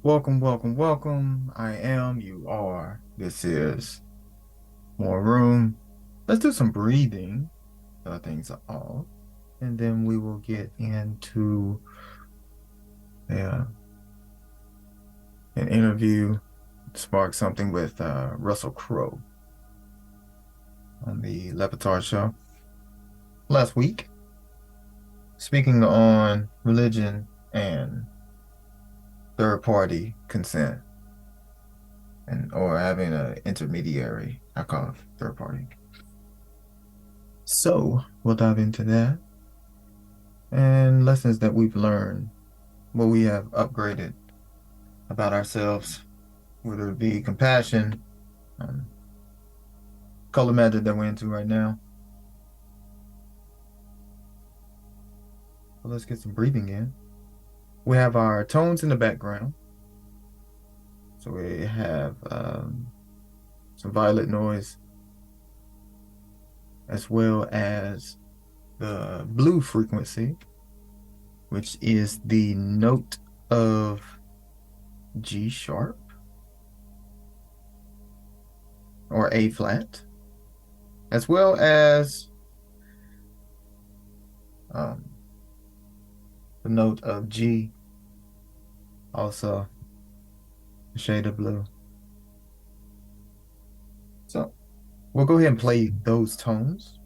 Welcome, welcome, welcome. I am, you are. This is MooRRooM. Let's do some breathing. Things are off. And then we will get into an interview, spark something with Russel Crowe on the Levitar show last week, speaking on religion and third party consent or having an intermediary. I call it third party. So we'll dive into that and lessons that we've learned, what we have upgraded about ourselves, whether it be compassion, color magic that we're into right now. So let's get some breathing in. We have our tones in the background. So we have some violet noise, as well as the blue frequency, which is the note of G sharp or A flat, as well as the note of G, also a shade of blue. So we'll go ahead and play those tones.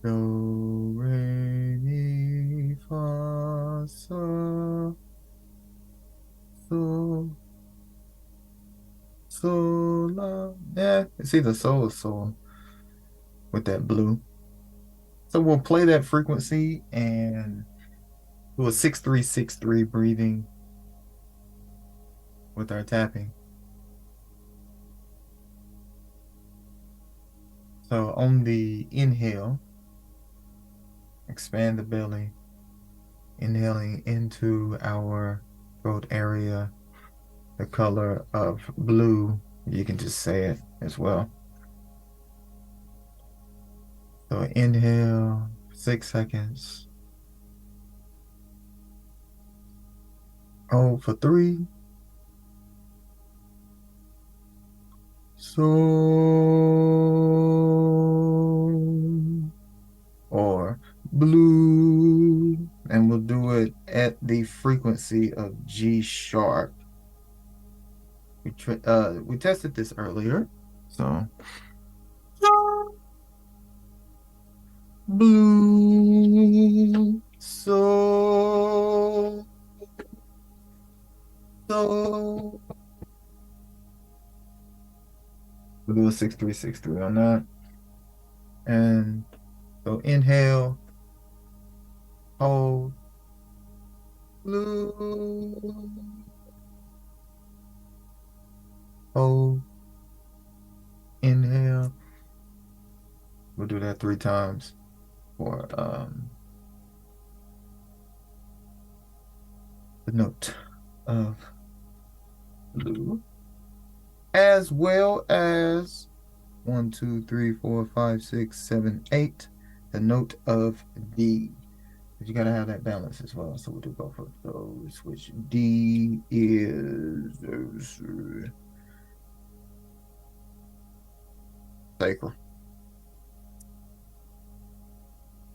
Do, re, mi, fa, sol, sol, sol, la. Yeah, it's either sol or sol with that blue. So we'll play that frequency and do a 6-3-6-3 breathing with our tapping. So on the inhale, expand the belly, inhaling into our throat area, the color of blue. You can just say it as well. So inhale, 6 seconds. Hold for 3. So, or blue, and we'll do it at the frequency of G sharp. We tested this earlier, so blue, so we'll do a 6-3-6-3 on that, and so inhale, hold, blue, hold, inhale. We'll do that 3 times for the note of blue, as well as 1, 2, 3, 4, 5, 6, 7, 8, the note of D. But you gotta have that balance as well. So we'll do both of those, which D is sacral.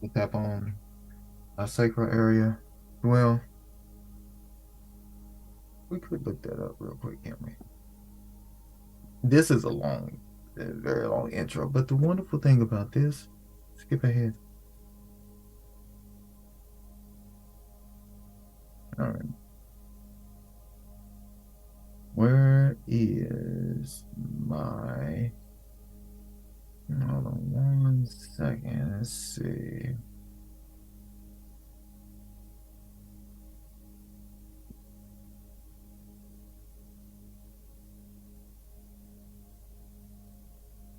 We'll tap on our sacral area. Well, we could look that up real quick, can't we? This is a very long intro, but the wonderful thing about this, skip ahead. All right. Where is my... Hold on 1 second. Let's see.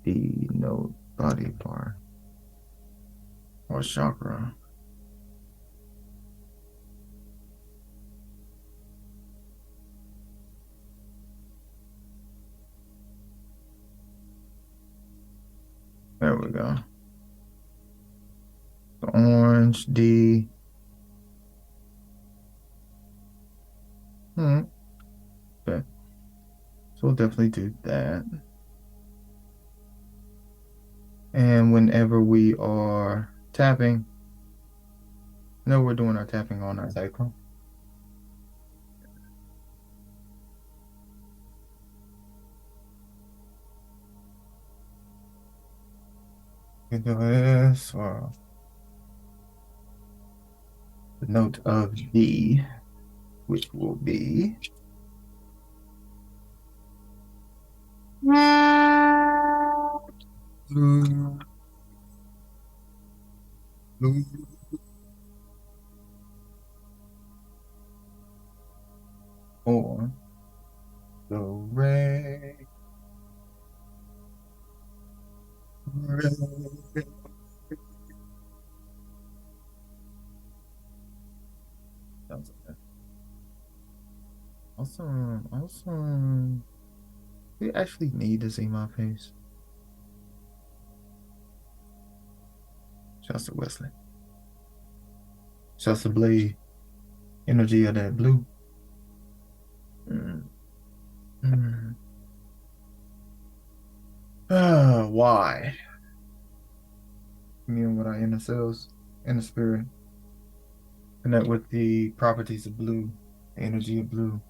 D note body part or chakra. There we go. Orange, D. Okay. So we'll definitely do that. And whenever we are tapping, no, we're doing our tapping on our sacrum. We can do this or the note of D, which will be blue, blue, or the red, red. Sounds like that. Awesome, awesome. We actually need to see my face. Shouts to Wesley. Shouts to Blade. Energy of that blue. Why? Commune with our inner selves, inner spirit. Connect with the properties of blue, the energy of blue,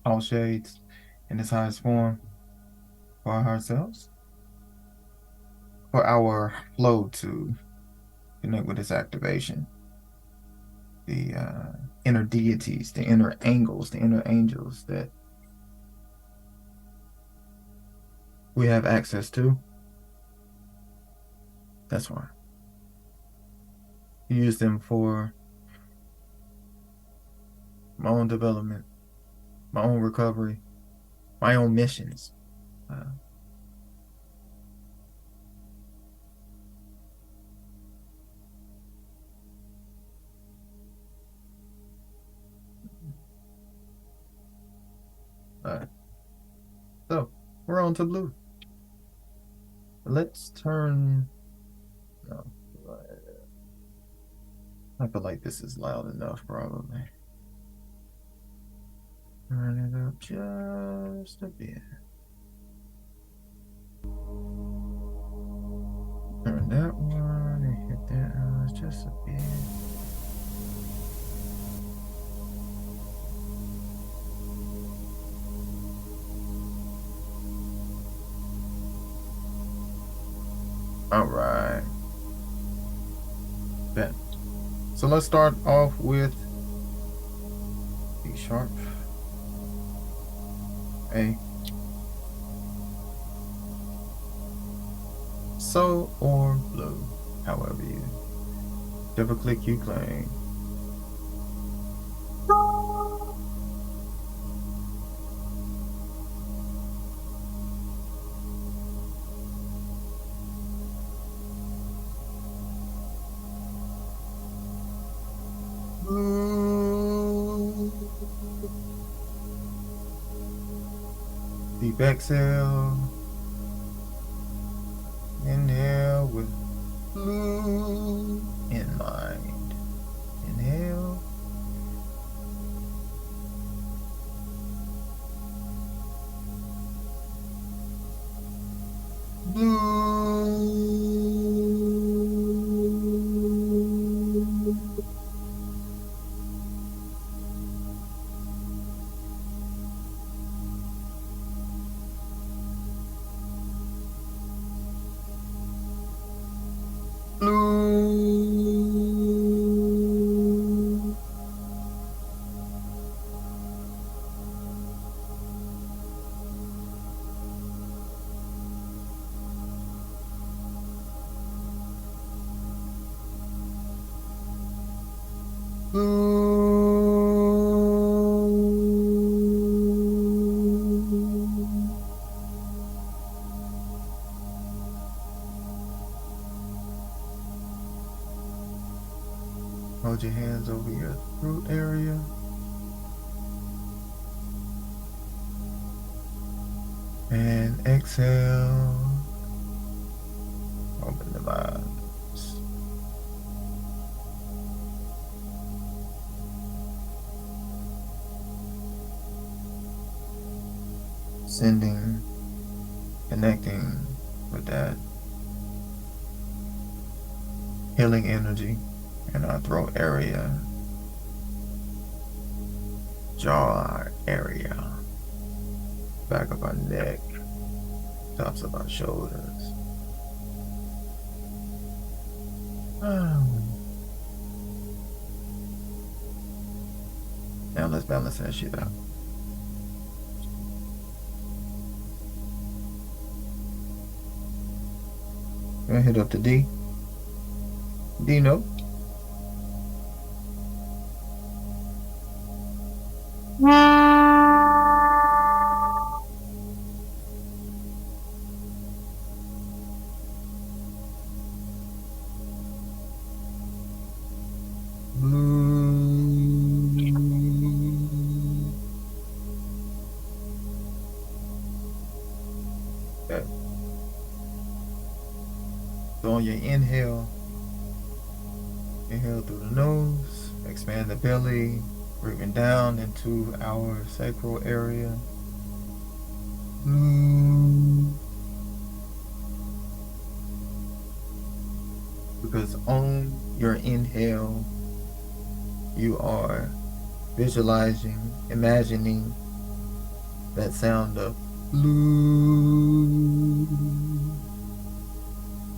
all shades in its highest form for ourselves, for our flow to connect with its activation. The inner deities, the inner angles, the inner angels that we have access to. That's why. Use them for my own development, my own recovery, my own missions. So we're on to blue. Let's turn. No, I feel like this is loud enough, probably. Turn it up just a bit. Turn that one and hit that just a bit. All right. Bet. So let's start off with D sharp, A. So or blue, however you, whichever click you claim. Deep exhale. Inhale with blue in mind. Inhale. Blue. Blue. Blue. Hold your hands over your throat area. And exhale. Open the eyes. sending, connecting with that healing energy in our throat area, jaw area, back of our neck, tops of our shoulders. Now let's balance that shit out. Gonna hit up the D. D note. Okay. So on your inhale through the nose, expand the belly, breathing down into our sacral area. Because on your inhale, you are visualizing, imagining that sound of blue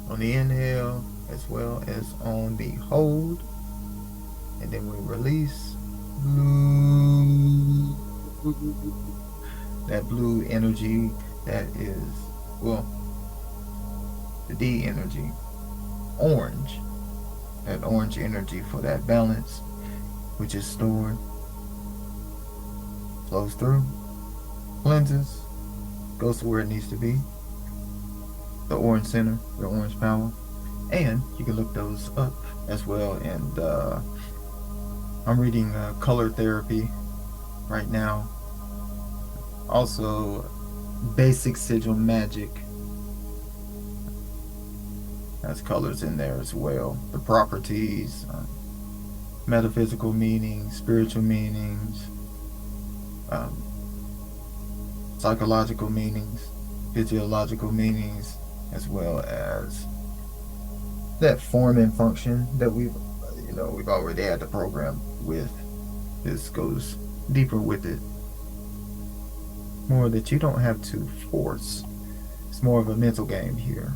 on the inhale as well as on the hold, and then we release blue. That blue energy that is, well, the D energy, orange, that orange energy for that balance, which is stored, flows through, cleanses, goes to where it needs to be, the orange center, the orange power. And you can look those up as well. And I'm reading Color Therapy right now. Also, Basic Sigil Magic has colors in there as well. The properties, metaphysical meanings, spiritual meanings, psychological meanings, physiological meanings, as well as that form and function that we've already had the program with. This goes deeper with it. More that you don't have to force. It's more of a mental game here.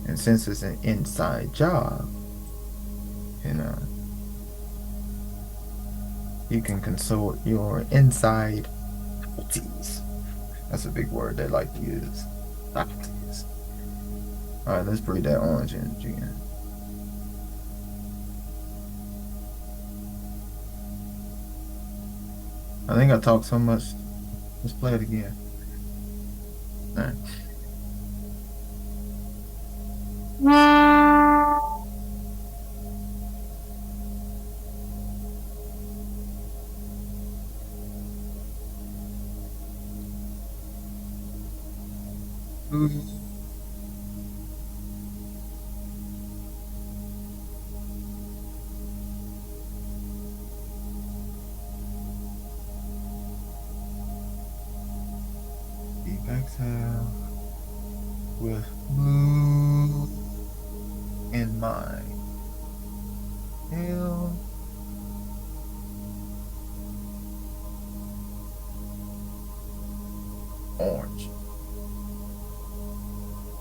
And since it's an inside job, you can consult your inside faculties. That's a big word they like to use. Faculties. Alright, let's breathe that orange energy in. I think I talked so much. Let's play it again. Alright. Deep exhale with blue in mind. Inhale. Orange.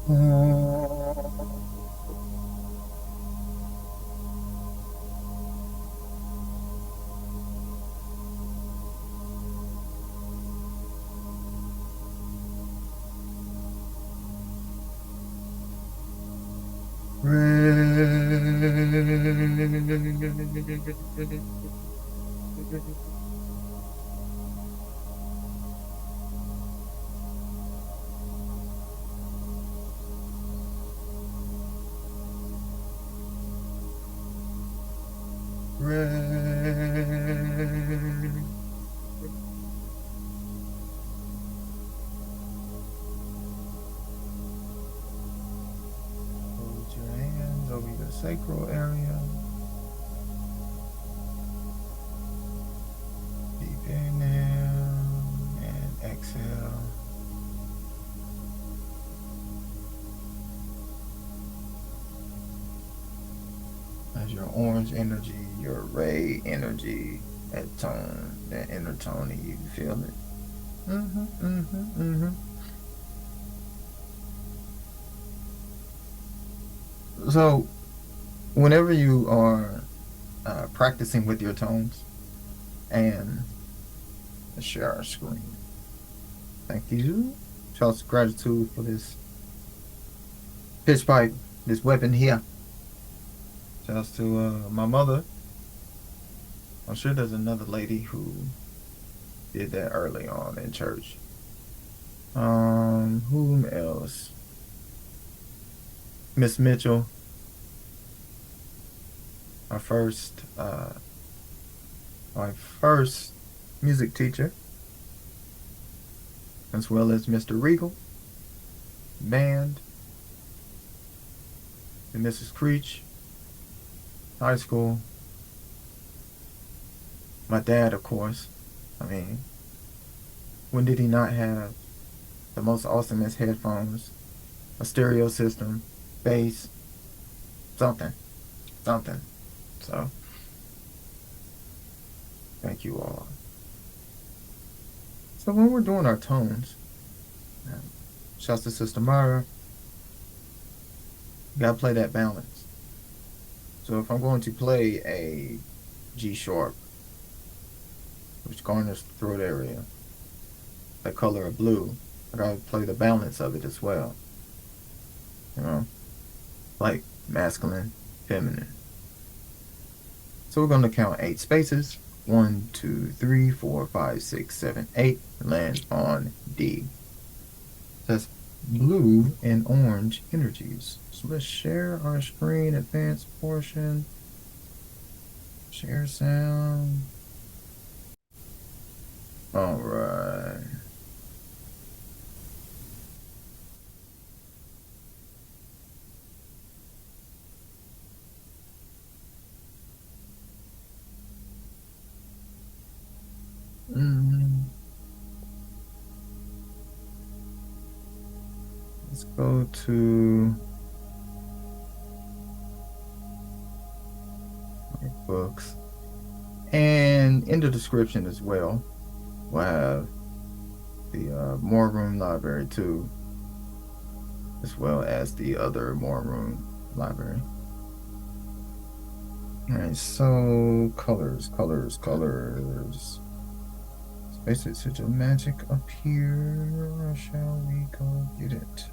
Hold your hands over your sacral area. Deep inhale and exhale. your orange energy, your ray energy, that tone, that inner tone, and you feel it. So, whenever you are practicing with your tones, and share our screen. Thank you. Shout gratitude for this pitch pipe, this weapon here. Shouts to my mother. I'm sure there's another lady who did that early on in church. Whom else? Miss Mitchell, our first music teacher, as well as Mr. Regal, band, and Mrs. Creech, high school. My dad, of course. I mean, when did he not have the most awesomest headphones, a stereo system, bass, something. So, thank you all. So when we're doing our tones, shouts to Sister Myra, you gotta play that balance. So if I'm going to play a G sharp, which garners the throat area, the color of blue, I gotta play the balance of it as well. You know, like masculine, feminine. So we're gonna count 8 spaces. 1, 2, 3, 4, 5, 6, 7, 8. Land on D. That's blue and orange energies. So let's share our screen, advanced portion, share sound. All right. Let's go to my books. And in the description as well, we'll have the MooRRooM library too, as well as the other MooRRooM library. All right, so colors. Spaces, Sigil magic up here. Shall we go get it?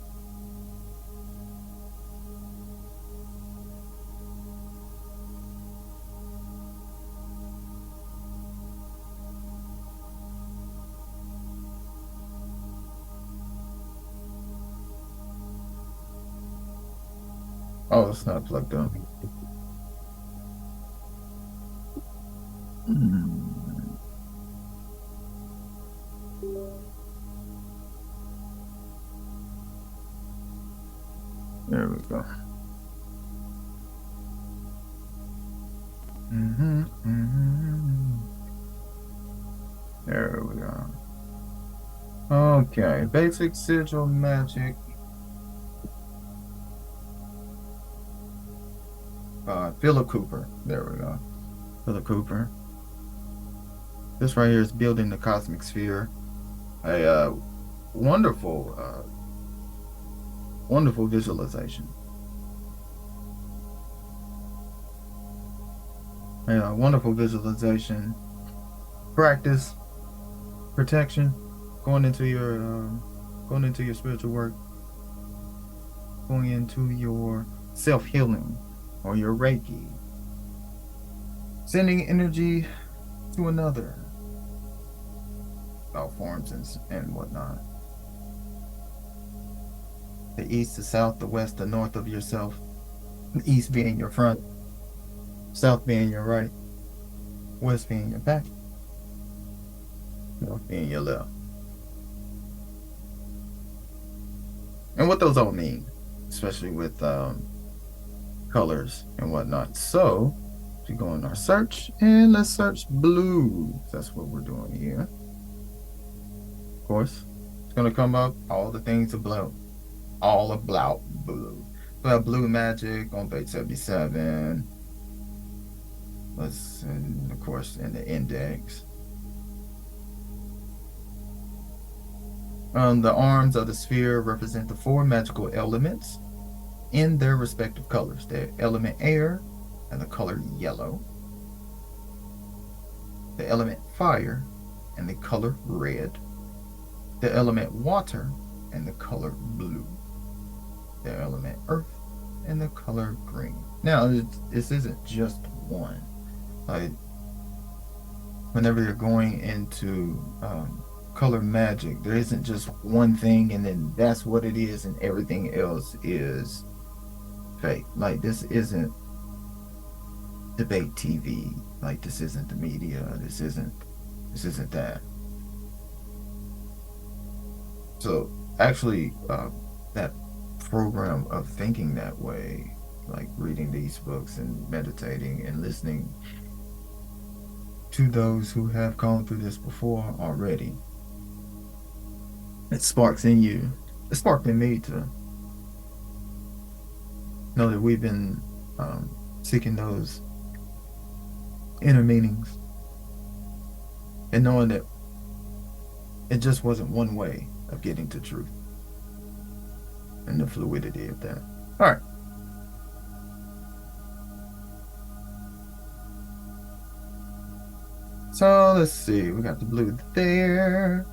Oh, it's not plugged up. There we go. There we go. Okay, basic sigil magic. Philip Cooper. There we go. Philip Cooper. This right here is building the cosmic sphere. A wonderful visualization. A wonderful visualization. Practice, protection, going into your spiritual work, going into your self-healing or your Reiki, sending energy to another, thought forms and whatnot. The east, the south, the west, the north of yourself. The east being your front, south being your right, west being your back, north being your left. And what those all mean, especially with colors and whatnot. So we go in our search and let's search blue. That's what we're doing here. Of course, it's going to come up all the things of blue. All about blue. So I have blue magic on page 77. And of course, in the index. The arms of the sphere represent the 4 magical elements in their respective colors. The element air and the color yellow. The element fire and the color red. The element water and the color blue. The element earth and the color green. Now, this isn't just one. Like, whenever you're going into color magic, there isn't just one thing and then that's what it is and everything else is fake. Like, this isn't debate TV. Like, this isn't the media. This isn't that. So actually, that program of thinking that way, like reading these books and meditating and listening to those who have gone through this before already, it sparks in you. It sparked in me to know that we've been seeking those inner meanings and knowing that it just wasn't one way of getting to truth and the fluidity of that. All right. So let's see. We got the blue there.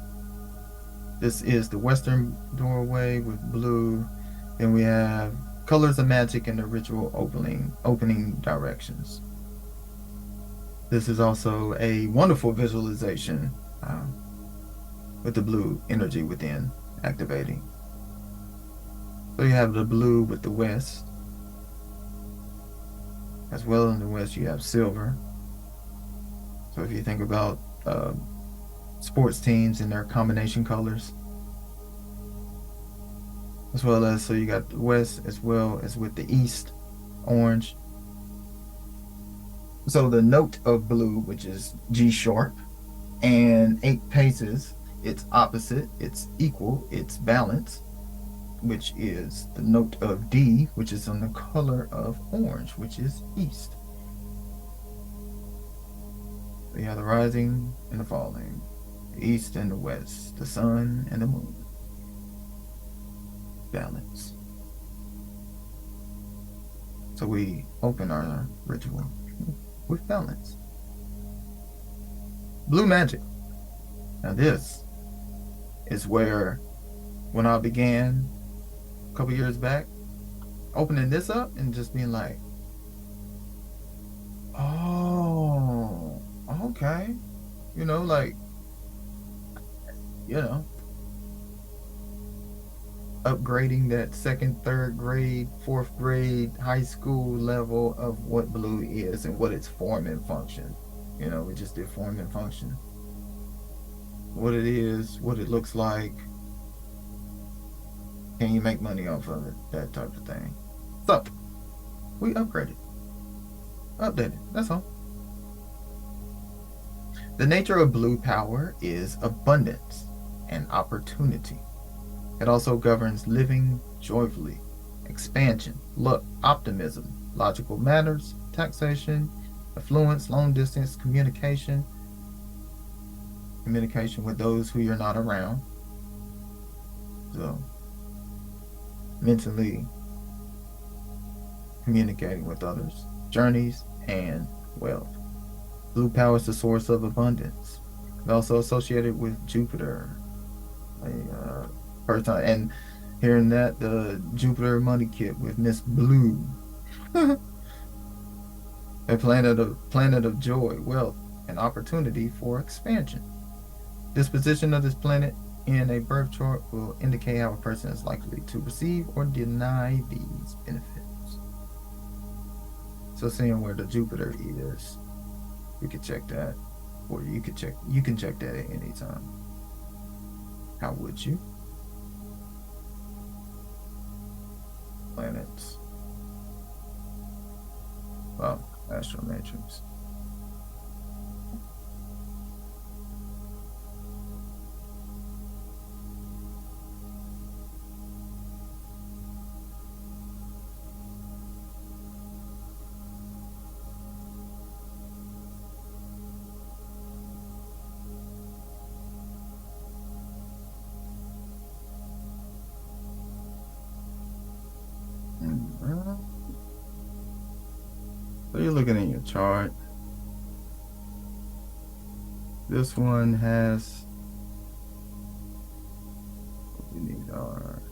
This is the western doorway with blue. Then we have colors of magic and the ritual opening directions. This is also a wonderful visualization with the blue energy within activating. So you have the blue with the west. As well in the west, you have silver. So if you think about sports teams and their combination colors, as well as, so you got the west as well as with the east, orange. So the note of blue, which is G sharp, and 8 paces, it's opposite, it's equal, it's balance, which is the note of D, which is on the color of orange, which is east. So you have the rising and the falling, the east and the west, the sun and the moon. Balance. So we open our ritual with balance. Blue magic. Now this is where, when I began a couple years back, opening this up and just being like, oh, okay. You know, like, you know, upgrading that 2nd, 3rd grade, 4th grade, high school level of what blue is and what its form and function. You know, we just did form and function. What it is, what it looks like. Can you make money off of it? That type of thing. So, we upgraded. Updated. That's all. The nature of blue power is abundance and opportunity. It also governs living joyfully, expansion, luck, optimism, logical matters, taxation, affluence, long distance communication with those who you're not around. So, mentally communicating with others, journeys, and wealth. Blue power is the source of abundance. It's also associated with Jupiter. First time, and hearing that, the Jupiter money kit with Miss Blue. A planet of joy, wealth, and opportunity for expansion. Disposition of this planet in a birth chart will indicate how a person is likely to receive or deny these benefits. So seeing where the Jupiter is, we could check that, or you can check that at any time. How would you? Planets. Well, astral matrix. So you're looking in your chart. This one has, we need our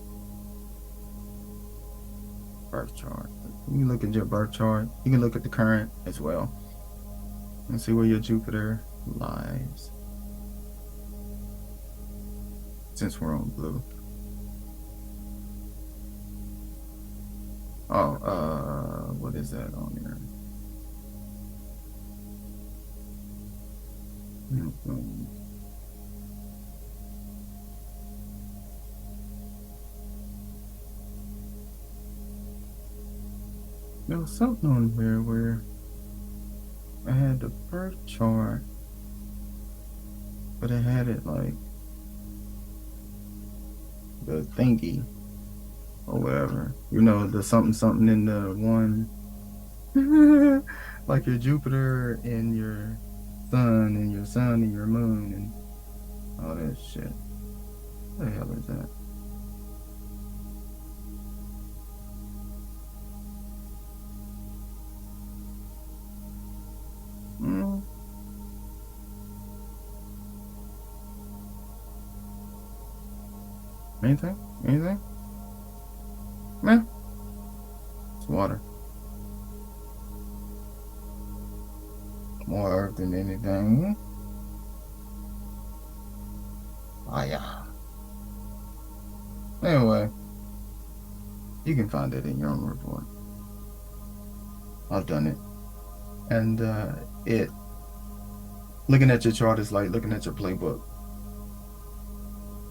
birth chart. You can look at your birth chart. You can look at the current as well and see where your Jupiter lies. Since we're on blue. Oh, what is that on here? There was something on here where I had the birth chart, but I had it like the thingy or whatever. You know, the something in the one, like your Jupiter and your sun and your sun and your moon and all that shit. What the hell is that? Anything? Anything? Man, it's water. More earth than anything. Fire. Anyway, you can find it in your own report. I've done it. And looking at your chart is like looking at your playbook.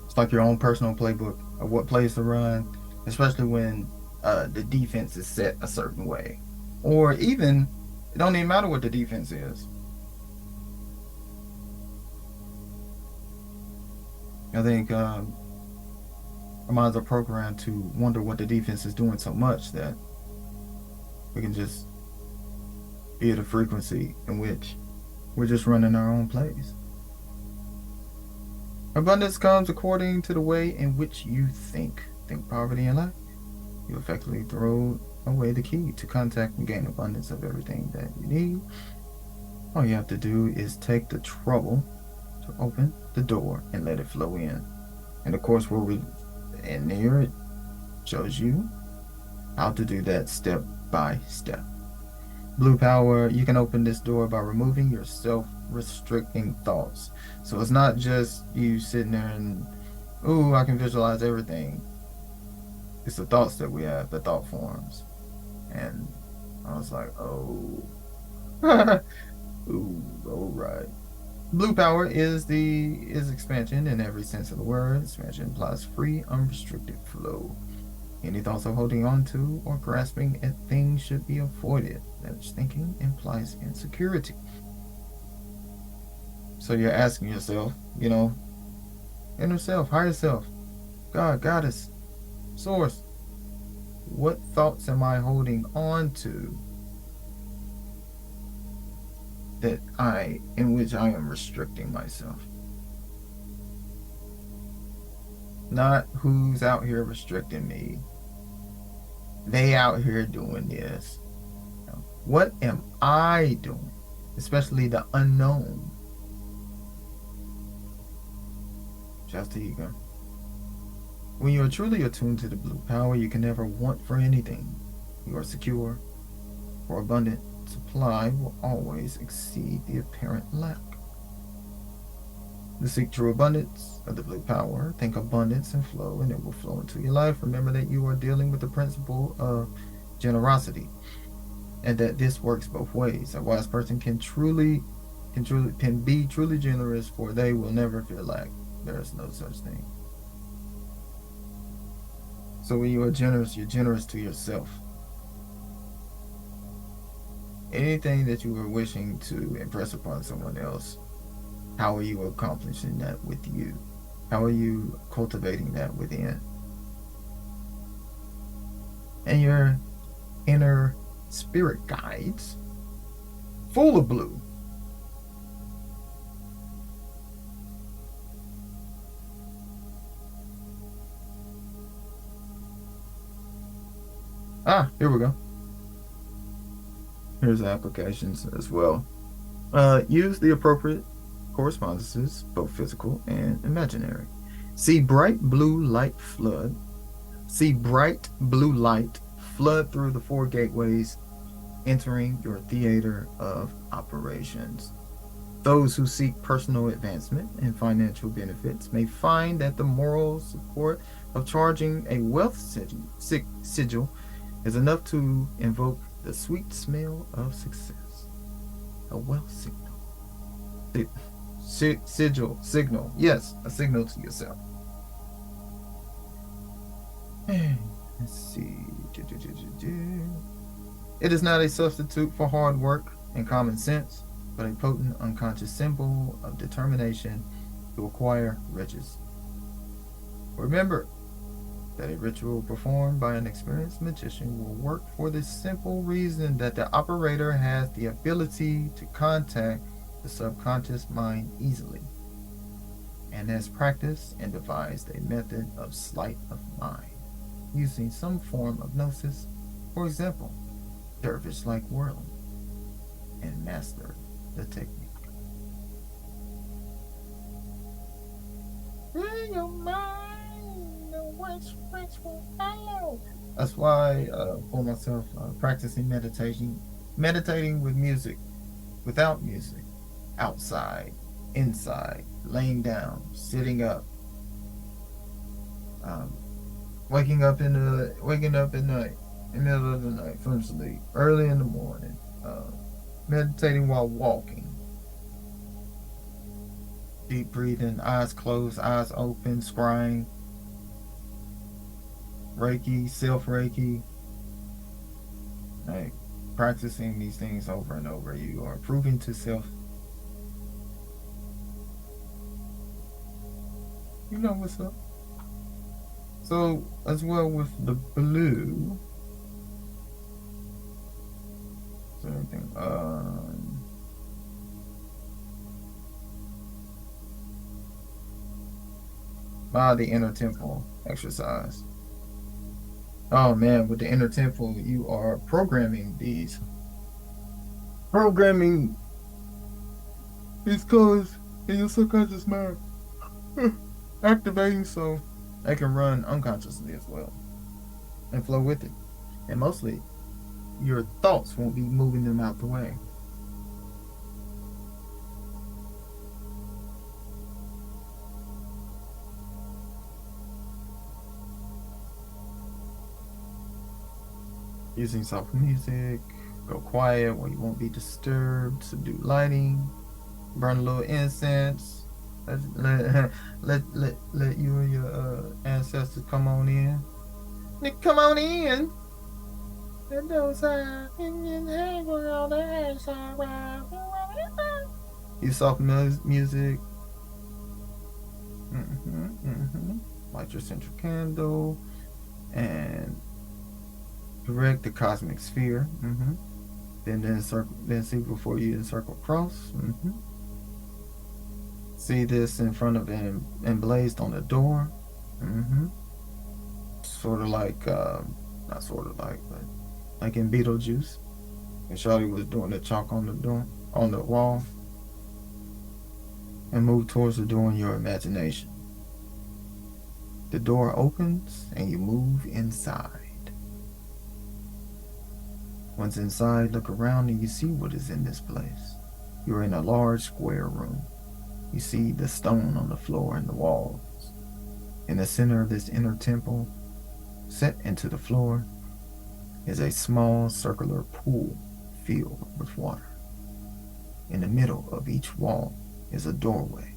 It's like your own personal playbook of what plays to run, especially when the defense is set a certain way. Or even, it don't even matter what the defense is. I think our minds are programmed to wonder what the defense is doing so much that we can just be at a frequency in which we're just running our own plays. Abundance comes according to the way in which you think. Think poverty and lack. You effectively throw away the key to contact and gain abundance of everything that you need. All you have to do is take the trouble to open the door and let it flow in. And of course, and here it shows you how to do that step by step. Blue power, you can open this door by removing your self-restricting thoughts. So it's not just you sitting there and, ooh, I can visualize everything. It's the thoughts that we have, the thought forms. And I was like, oh. Ooh, all right. Blue power is expansion in every sense of the word. Expansion implies free, unrestricted flow. Any thoughts of holding on to or grasping at things should be avoided. Such thinking implies insecurity. So you're asking yourself, inner self, higher self, God, Goddess, Source, what thoughts am I holding on to in which I am restricting myself? Not who's out here restricting me. They out here doing this. What am I doing? Especially the unknown. Just the ego. When you are truly attuned to the blue power, you can never want for anything. You are secure, for abundant supply will always exceed the apparent lack. To seek true abundance of the blue power, think abundance and flow, and it will flow into your life. Remember that you are dealing with the principle of generosity, and that this works both ways. A wise person can be truly generous, for they will never feel lack. There is no such thing. So when you are generous, you're generous to yourself. Anything that you are wishing to impress upon someone else, how are you accomplishing that with you? How are you cultivating that within? And your inner spirit guides, full of blue, Here we go. Here's the applications as well. Use the appropriate correspondences, both physical and imaginary. See bright blue light flood. See bright blue light flood through the 4 gateways entering your theater of operations. Those who seek personal advancement and financial benefits may find that the moral support of charging a wealth sigil is enough to invoke the sweet smell of success. A wealth signal. Signal. Yes, a signal to yourself. Let's see. It is not a substitute for hard work and common sense, but a potent unconscious symbol of determination to acquire riches. Remember that a ritual performed by an experienced magician will work for the simple reason that the operator has the ability to contact the subconscious mind easily and has practiced and devised a method of sleight of mind using some form of gnosis, for example, dervish-like whirling, and mastered the technique. In your mind, the which will follow. That's why for myself, practicing meditating with music, without music, outside, inside, laying down, sitting up, waking up in the middle of the night from sleep, early in the morning, meditating while walking, deep breathing, eyes closed, eyes open, scrying, Reiki, self-Reiki, like practicing these things over and over. You are proving to self, you know what's up. So as well with the blue, so anything, the inner temple exercise. Oh man, with the inner temple, you are programming these colors in your subconscious mind, activating so they can run unconsciously as well and flow with it. And mostly, your thoughts won't be moving them out the way. Using soft music, go quiet where you won't be disturbed, subdue lighting, burn a little incense. Let you and your ancestors come on in. Come on in. You soft music. Light your central candle and direct the cosmic sphere. Then see before you encircle cross. See this in front of him emblazed on the door. Sort of like, not sort of like, but like in Beetlejuice. And Charlie was doing the chalk on the door, on the wall. And move towards the door in your imagination. The door opens and you move inside. Once inside, look around and you see what is in this place. You're in a large square room. You see the stone on the floor and the walls. In the center of this inner temple, set into the floor, is a small circular pool filled with water. In the middle of each wall is a doorway,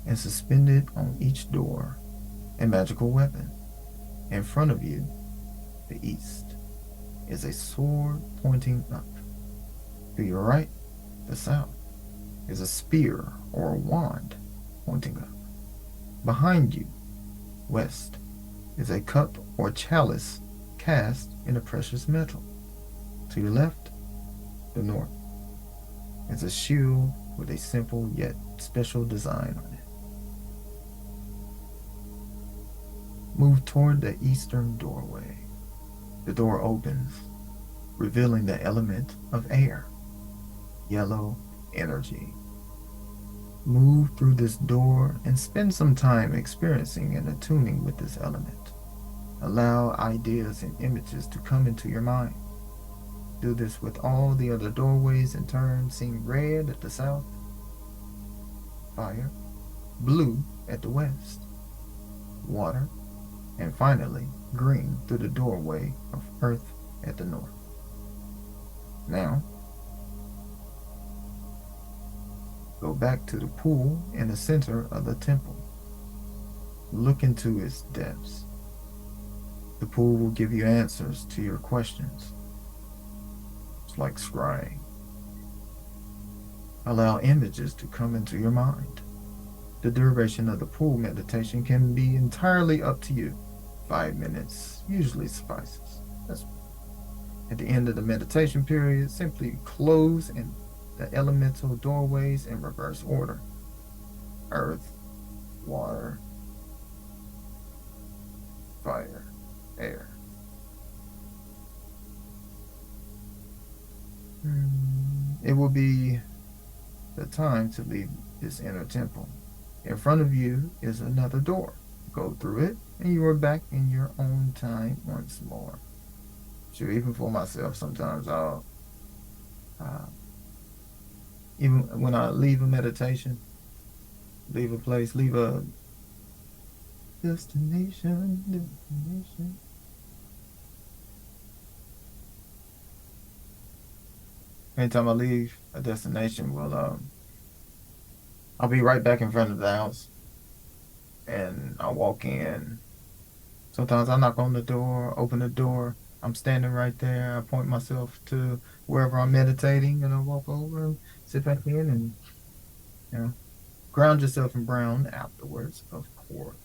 and suspended on each door, a magical weapon. In front of you, the east, is a sword pointing up. To your right, the south, is a spear or a wand pointing up. Behind you, west, is a cup or chalice cast in a precious metal. To your left, the north, is a shield with a simple yet special design on it. Move toward the eastern doorway. The door opens, revealing the element of air, yellow energy. Move through this door and spend some time experiencing and attuning with this element. Allow ideas and images to come into your mind. Do this with all the other doorways in turn, seeing red at the south, fire, blue at the west, water, and finally green through the doorway of earth at the north. Now, go back to the pool in the center of the temple. Look into its depths. The pool will give you answers to your questions. It's like scrying. Allow images to come into your mind. The duration of the pool meditation can be entirely up to you. 5 minutes usually suffices. At the end of the meditation period, simply close and the elemental doorways in reverse order: earth, water, fire, air. It will be the time to leave this inner temple. In front of you is another door. Go through it, and you are back in your own time once more. So even for myself, sometimes I'll even when I leave a meditation, leave a place, leave a destination. Anytime I leave a destination, well, I'll be right back in front of the house, and I'll walk in. Sometimes I knock on the door, open the door. I'm standing right there. I point myself to wherever I'm meditating, and I walk over and sit back in, and you know, ground yourself in brown afterwards, of course.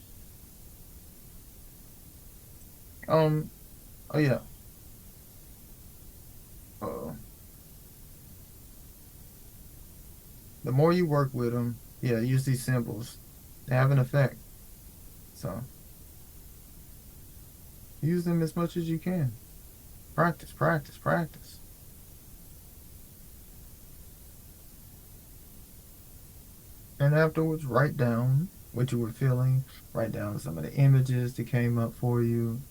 Oh yeah. Uh, the more you work with them, yeah, use these symbols. They have an effect. So use them as much as you can. Practice, practice, practice. And afterwards, write down what you were feeling. Write down some of the images that came up for you.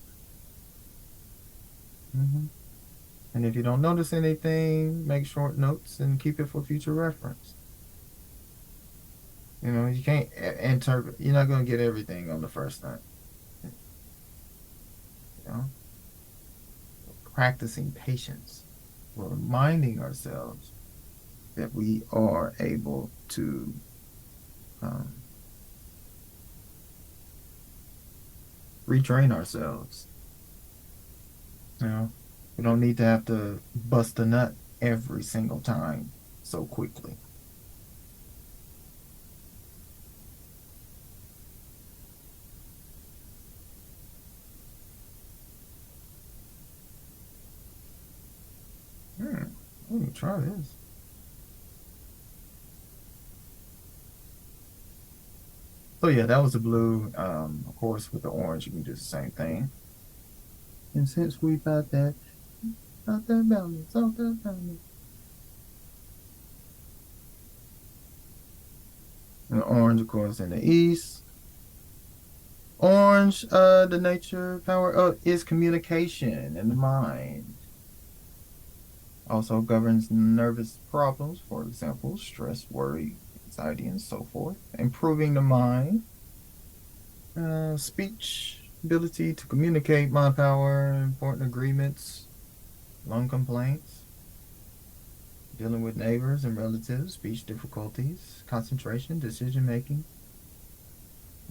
And if you don't notice anything, make short notes and keep it for future reference. You can't interpret. You're not going to get everything on the first night. You know, practicing patience. We're reminding ourselves that we are able to retrain ourselves. We don't need to have to bust a nut every single time so quickly. Let me try this. So yeah, that was the blue. Of course, with the orange, you can do the same thing. And since we got that, balance, out that balance. And the orange, of course, in the east. Orange, the nature power is communication in the mind. Also governs nervous problems, for example, stress, worry, anxiety, and so forth. Improving the mind. Speech, ability to communicate, mind power, important agreements, lung complaints, dealing with neighbors and relatives, speech difficulties, concentration, decision making,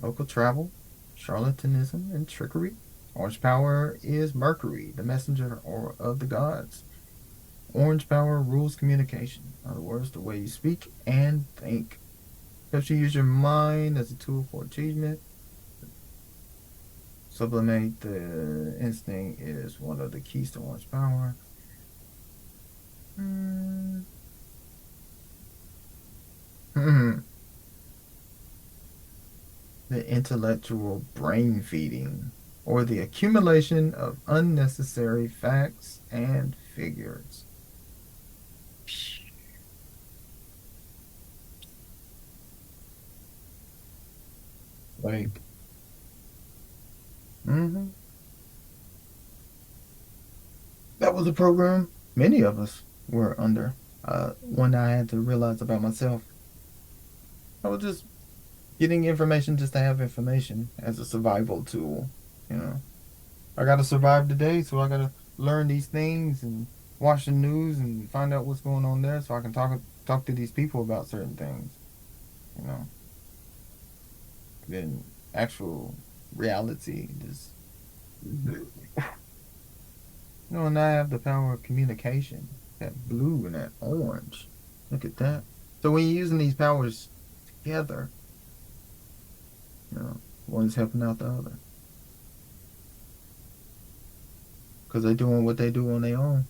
local travel, charlatanism, and trickery. Orange power is Mercury, the messenger or of the gods. Orange power rules communication. In other words, the way you speak and think. Helps you use your mind as a tool for achievement. Sublimate the instinct is one of the keys to orange power. The intellectual brain feeding or the accumulation of unnecessary facts and figures. Like, mm-hmm. That was a program many of us were under. One I had to realize about myself. I was just getting information just to have information as a survival tool. You know, I got to survive today, so I got to learn these things and watch the news and find out what's going on there, so I can talk to these people about certain things. You know, then actual reality just and I have the power of communication. That blue and that orange. Look at that. So when you're using these powers together, one's helping out the other. Because they're doing what they do on their own.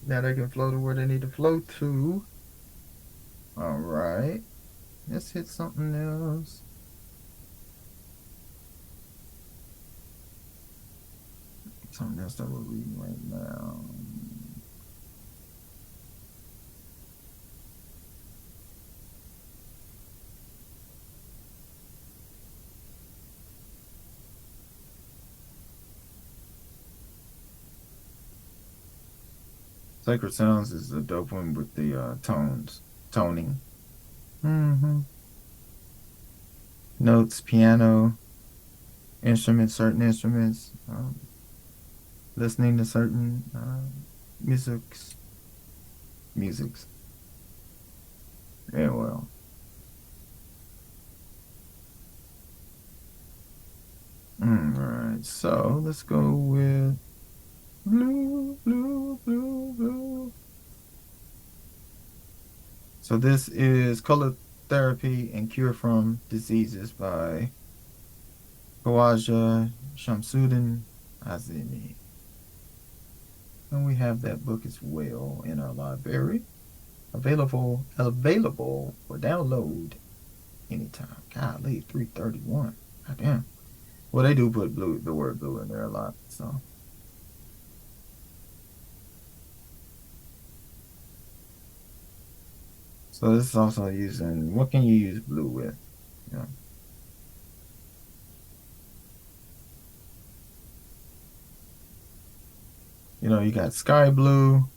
Now they can flow to where they need to flow to. All right. Let's hit something else. Something else that we're reading right now. Sacred Sounds is a dope one with the toning. Mm-hmm. Notes, piano, instruments, certain instruments, listening to certain musics. Yeah, well. All right, so let's go with blue, blue, blue, blue. So this is Color Therapy and Cure from Diseases by Khawajan, Shamsuddin, Azeemi. And we have that book as well in our library. Available for download anytime. Golly, 331. God damn. Well, they do put the word blue in there a lot, so. So this is also using, what can you use blue with? Yeah. You got sky blue,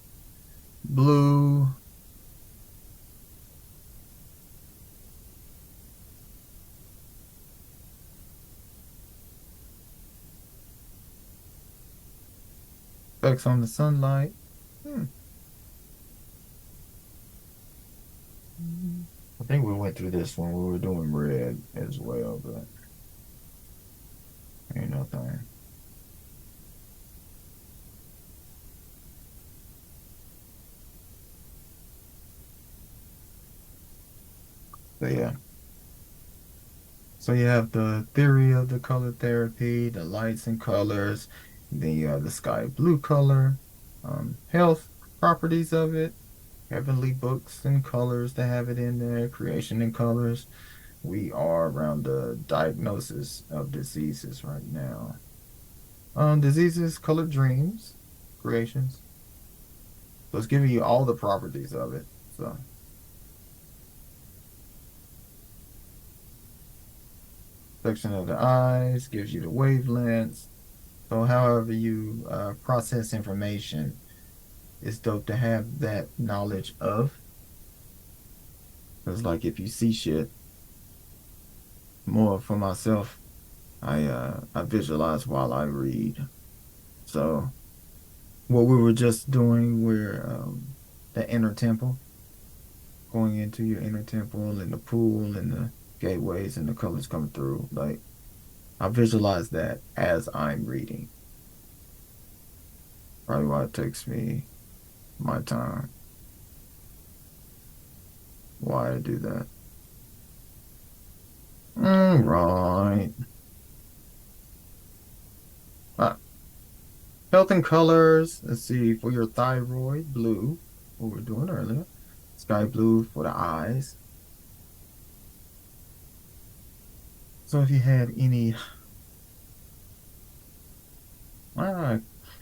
blue, effects on the sunlight. I think we went through this when we were doing red as well, but ain't nothing. But yeah. So you have the theory of the color therapy, the lights and colors, the sky blue color, health properties of it, heavenly books and colors to have it in there, creation and colors. We are around the diagnosis of diseases right now. Diseases, colored dreams, creations. So it's giving you all the properties of it. So section of the eyes gives you the wavelengths. So however you process information, it's dope to have that knowledge of. Because like if you see shit, more for myself, I visualize while I read. So what we were just doing, we're the inner temple, going into your inner temple and the pool and the gateways and the colors coming through. Like I visualize that as I'm reading. Probably why it takes me my time. Why I do that. Right. Ah, health and colors. Let's see, for your thyroid, blue, what we were doing earlier. Sky blue for the eyes. So if you had any All right.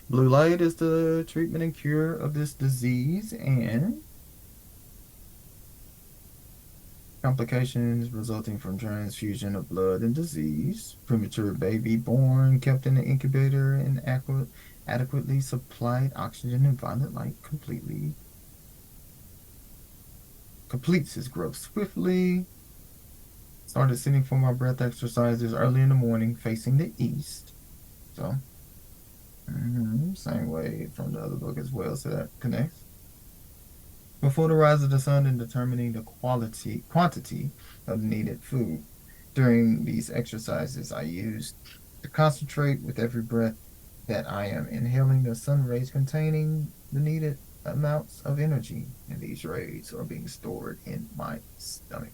Blue light is the treatment and cure of this disease, and complications resulting from transfusion of blood and disease. Premature baby born, kept in the incubator, and adequately supplied oxygen and violet light completes his growth swiftly. Started sitting for my breath exercises early in the morning, facing the east. So, same way from the other book as well, so that connects. Before the rise of the sun and determining the quantity of needed food. During these exercises, I used to concentrate with every breath that I am inhaling the sun rays containing the needed amounts of energy, and these rays are being stored in my stomach.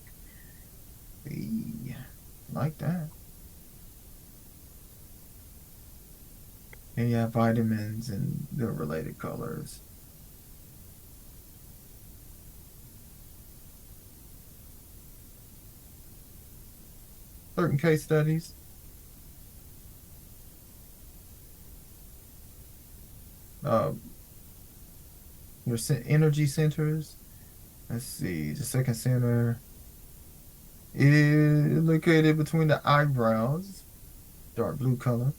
Like that. And you have vitamins and the related colors. Certain case studies. Uh, your energy centers. Let's see. The second center is located between the eyebrows, dark blue color.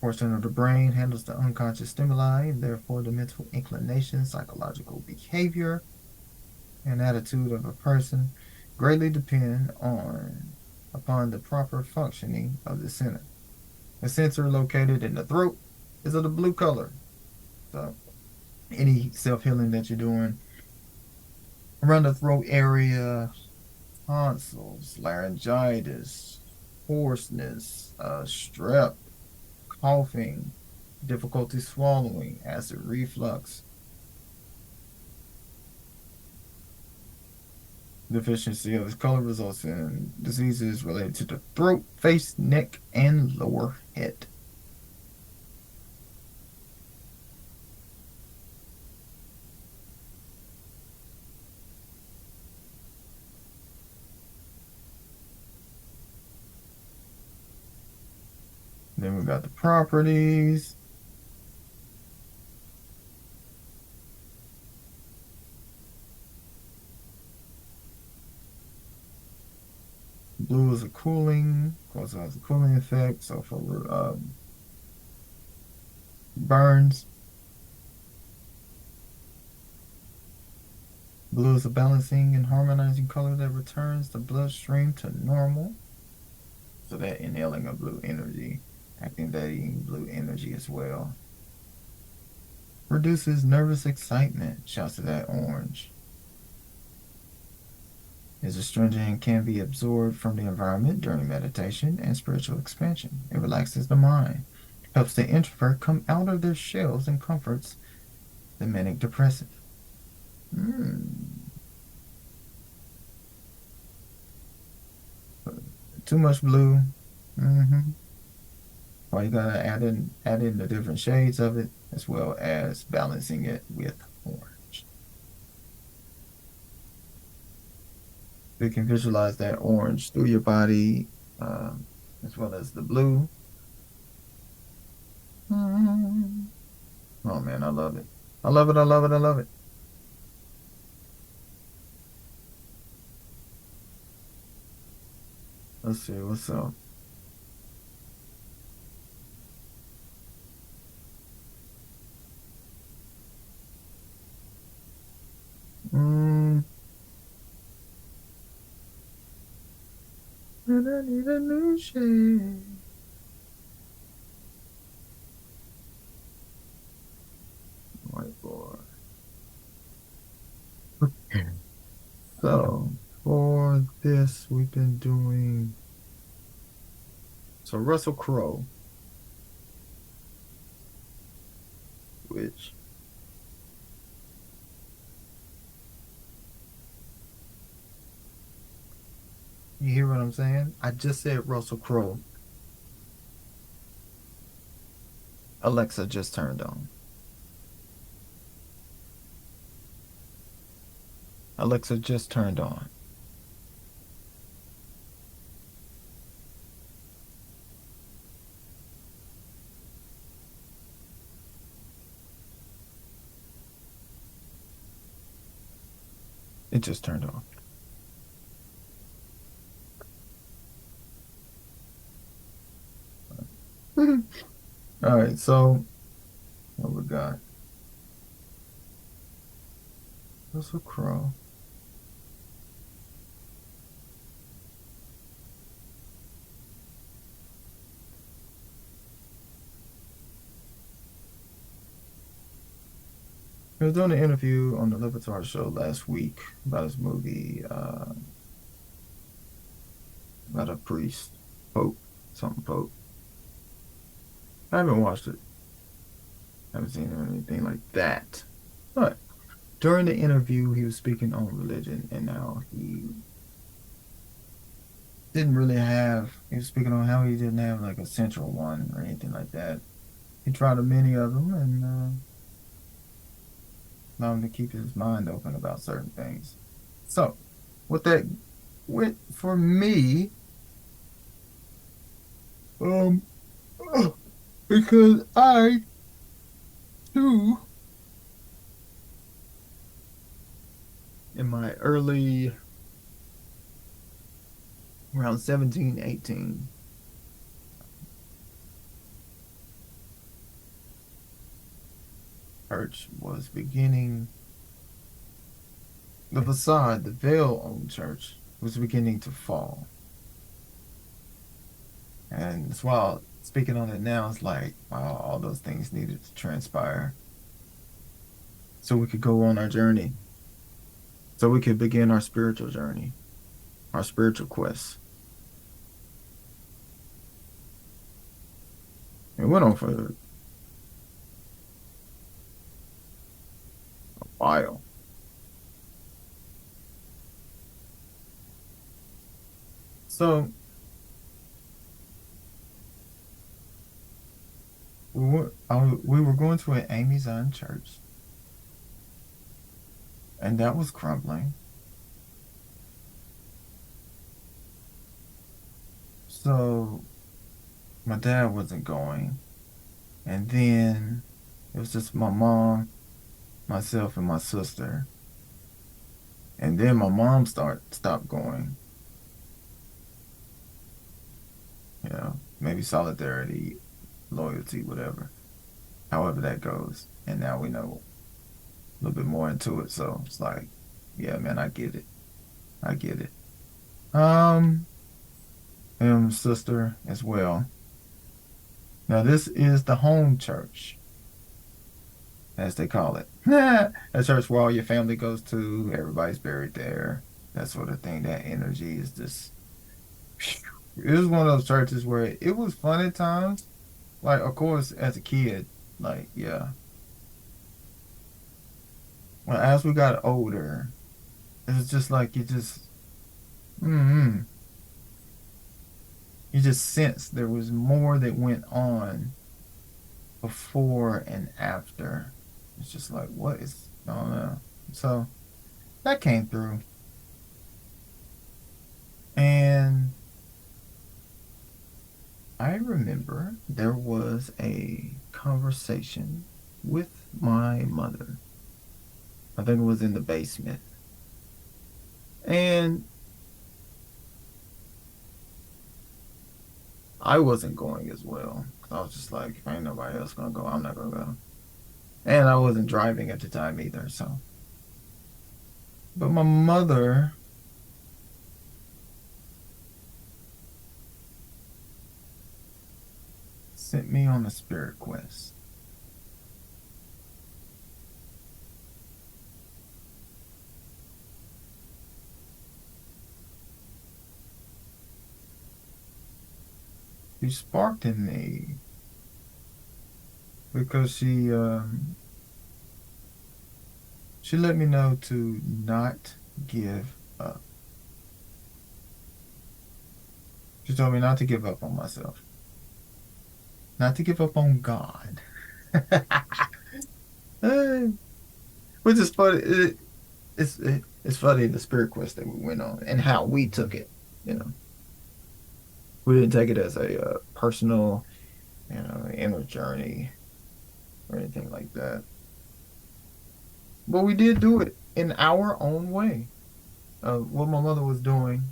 Portion of the brain handles the unconscious stimuli and therefore the mental inclination, psychological behavior, and attitude of a person greatly depend upon the proper functioning of the center. The center located in the throat is of the blue color. So any self-healing that you're doing around the throat area, tonsils, laryngitis, hoarseness, strep, coughing, difficulty swallowing, acid reflux, deficiency of this color results in diseases related to the throat, face, neck, and lower head. Then we got the properties. Blue is a cooling, causes a cooling effect. So for burns, blue is a balancing and harmonizing color that returns the bloodstream to normal. So that inhaling of blue energy, activating blue energy as well. Reduces nervous excitement, shouts to that orange. Is astringent and can be absorbed from the environment during meditation and spiritual expansion. It relaxes the mind, helps the introvert come out of their shells, and comforts the manic depressive. Too much blue. Well, you gotta add in the different shades of it as well as balancing it with orange. You can visualize that orange through your body, as well as the blue. Oh man, I love it. I love it. I love it. I love it. Let's see what's up. Mm, and I need a new shade. Whiteboard. So for this, we've been doing so Russell Crowe, which you hear what I'm saying? I just said Russell Crowe. Alexa just turned on. Alexa just turned on. It just turned off. All right, so what we got? Russell Crowe. He was doing an interview on the Libertar show last week about his movie, about a priest, Pope, something Pope. I haven't watched it. I haven't seen anything like that. But during the interview, he was speaking on religion and how he didn't really have, he was speaking on how he didn't have like a central one or anything like that. He tried many of them and allowed him to keep his mind open about certain things. So, with that, for me, um, because I too, in my early, around 17, 18, church was beginning, the facade, the veil on church was beginning to fall. And it's while speaking on it now, it's like, wow, all those things needed to transpire so we could go on our journey, so we could begin our spiritual journey, our spiritual quest. It went on for a while. So we were going to an Amy Zion church, and that was crumbling. So my dad wasn't going. And then it was just my mom, myself, and my sister. And then my mom stopped going. You know, maybe solidarity, loyalty, whatever. However that goes. And now we know a little bit more into it. So it's like, yeah, man, I get it. I get it. Um, and sister as well. Now this is the home church, as they call it. A church where all your family goes to, everybody's buried there, that sort of thing. That energy is just, it was one of those churches where it was fun at times. Like, of course, as a kid, like, yeah. Well, as we got older, it was just like mm, you just sensed there was more that went on before and after. It's just like, what is, I don't know. So that came through. And I remember there was a conversation with my mother. I think it was in the basement. And I wasn't going as well. 'Cause I was just like, if ain't nobody else gonna go, I'm not gonna go. And I wasn't driving at the time either, so. But my mother sent me on a spirit quest. She sparked in me because she let me know to not give up. She told me not to give up on myself, not to give up on God. Eh, which is funny. It's funny the spirit quest that we went on and how we took it. You know, we didn't take it as a personal, inner journey or anything like that. But we did do it in our own way. what my mother was doing,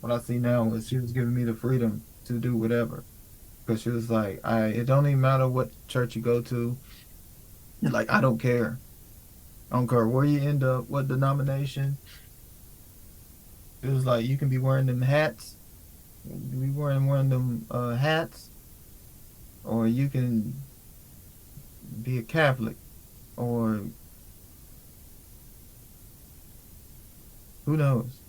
what I see now was she was giving me the freedom to do whatever. Because she was like, it don't even matter what church you go to. Like, I don't care. I don't care where you end up, what denomination. It was like you can be wearing them hats, be wearing one of them hats, or you can be a Catholic, or who knows.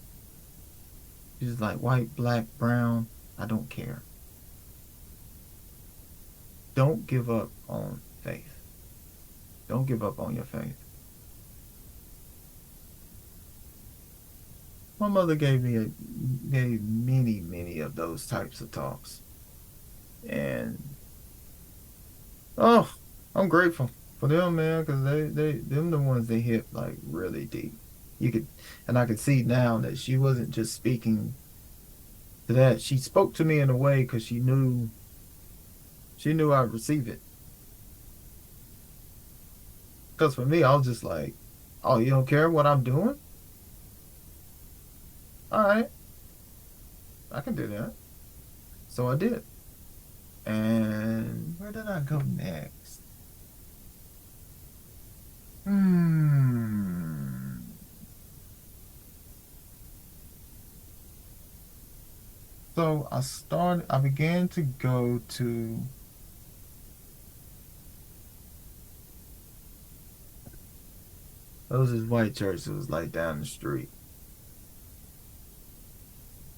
She's like white, black, brown. I don't care. Don't give up on faith. Don't give up on your faith. My mother gave many, many of those types of talks. And oh, I'm grateful for them, man, because them the ones they hit like really deep. You could, and I could see now that she wasn't just speaking to that. She spoke to me in a way because she knew I'd receive it. Because for me, I was just like, oh, you don't care what I'm doing? All right, I can do that. So I did. And where did I go next? Hmm. So I began to go to those is white church. It was like down the street.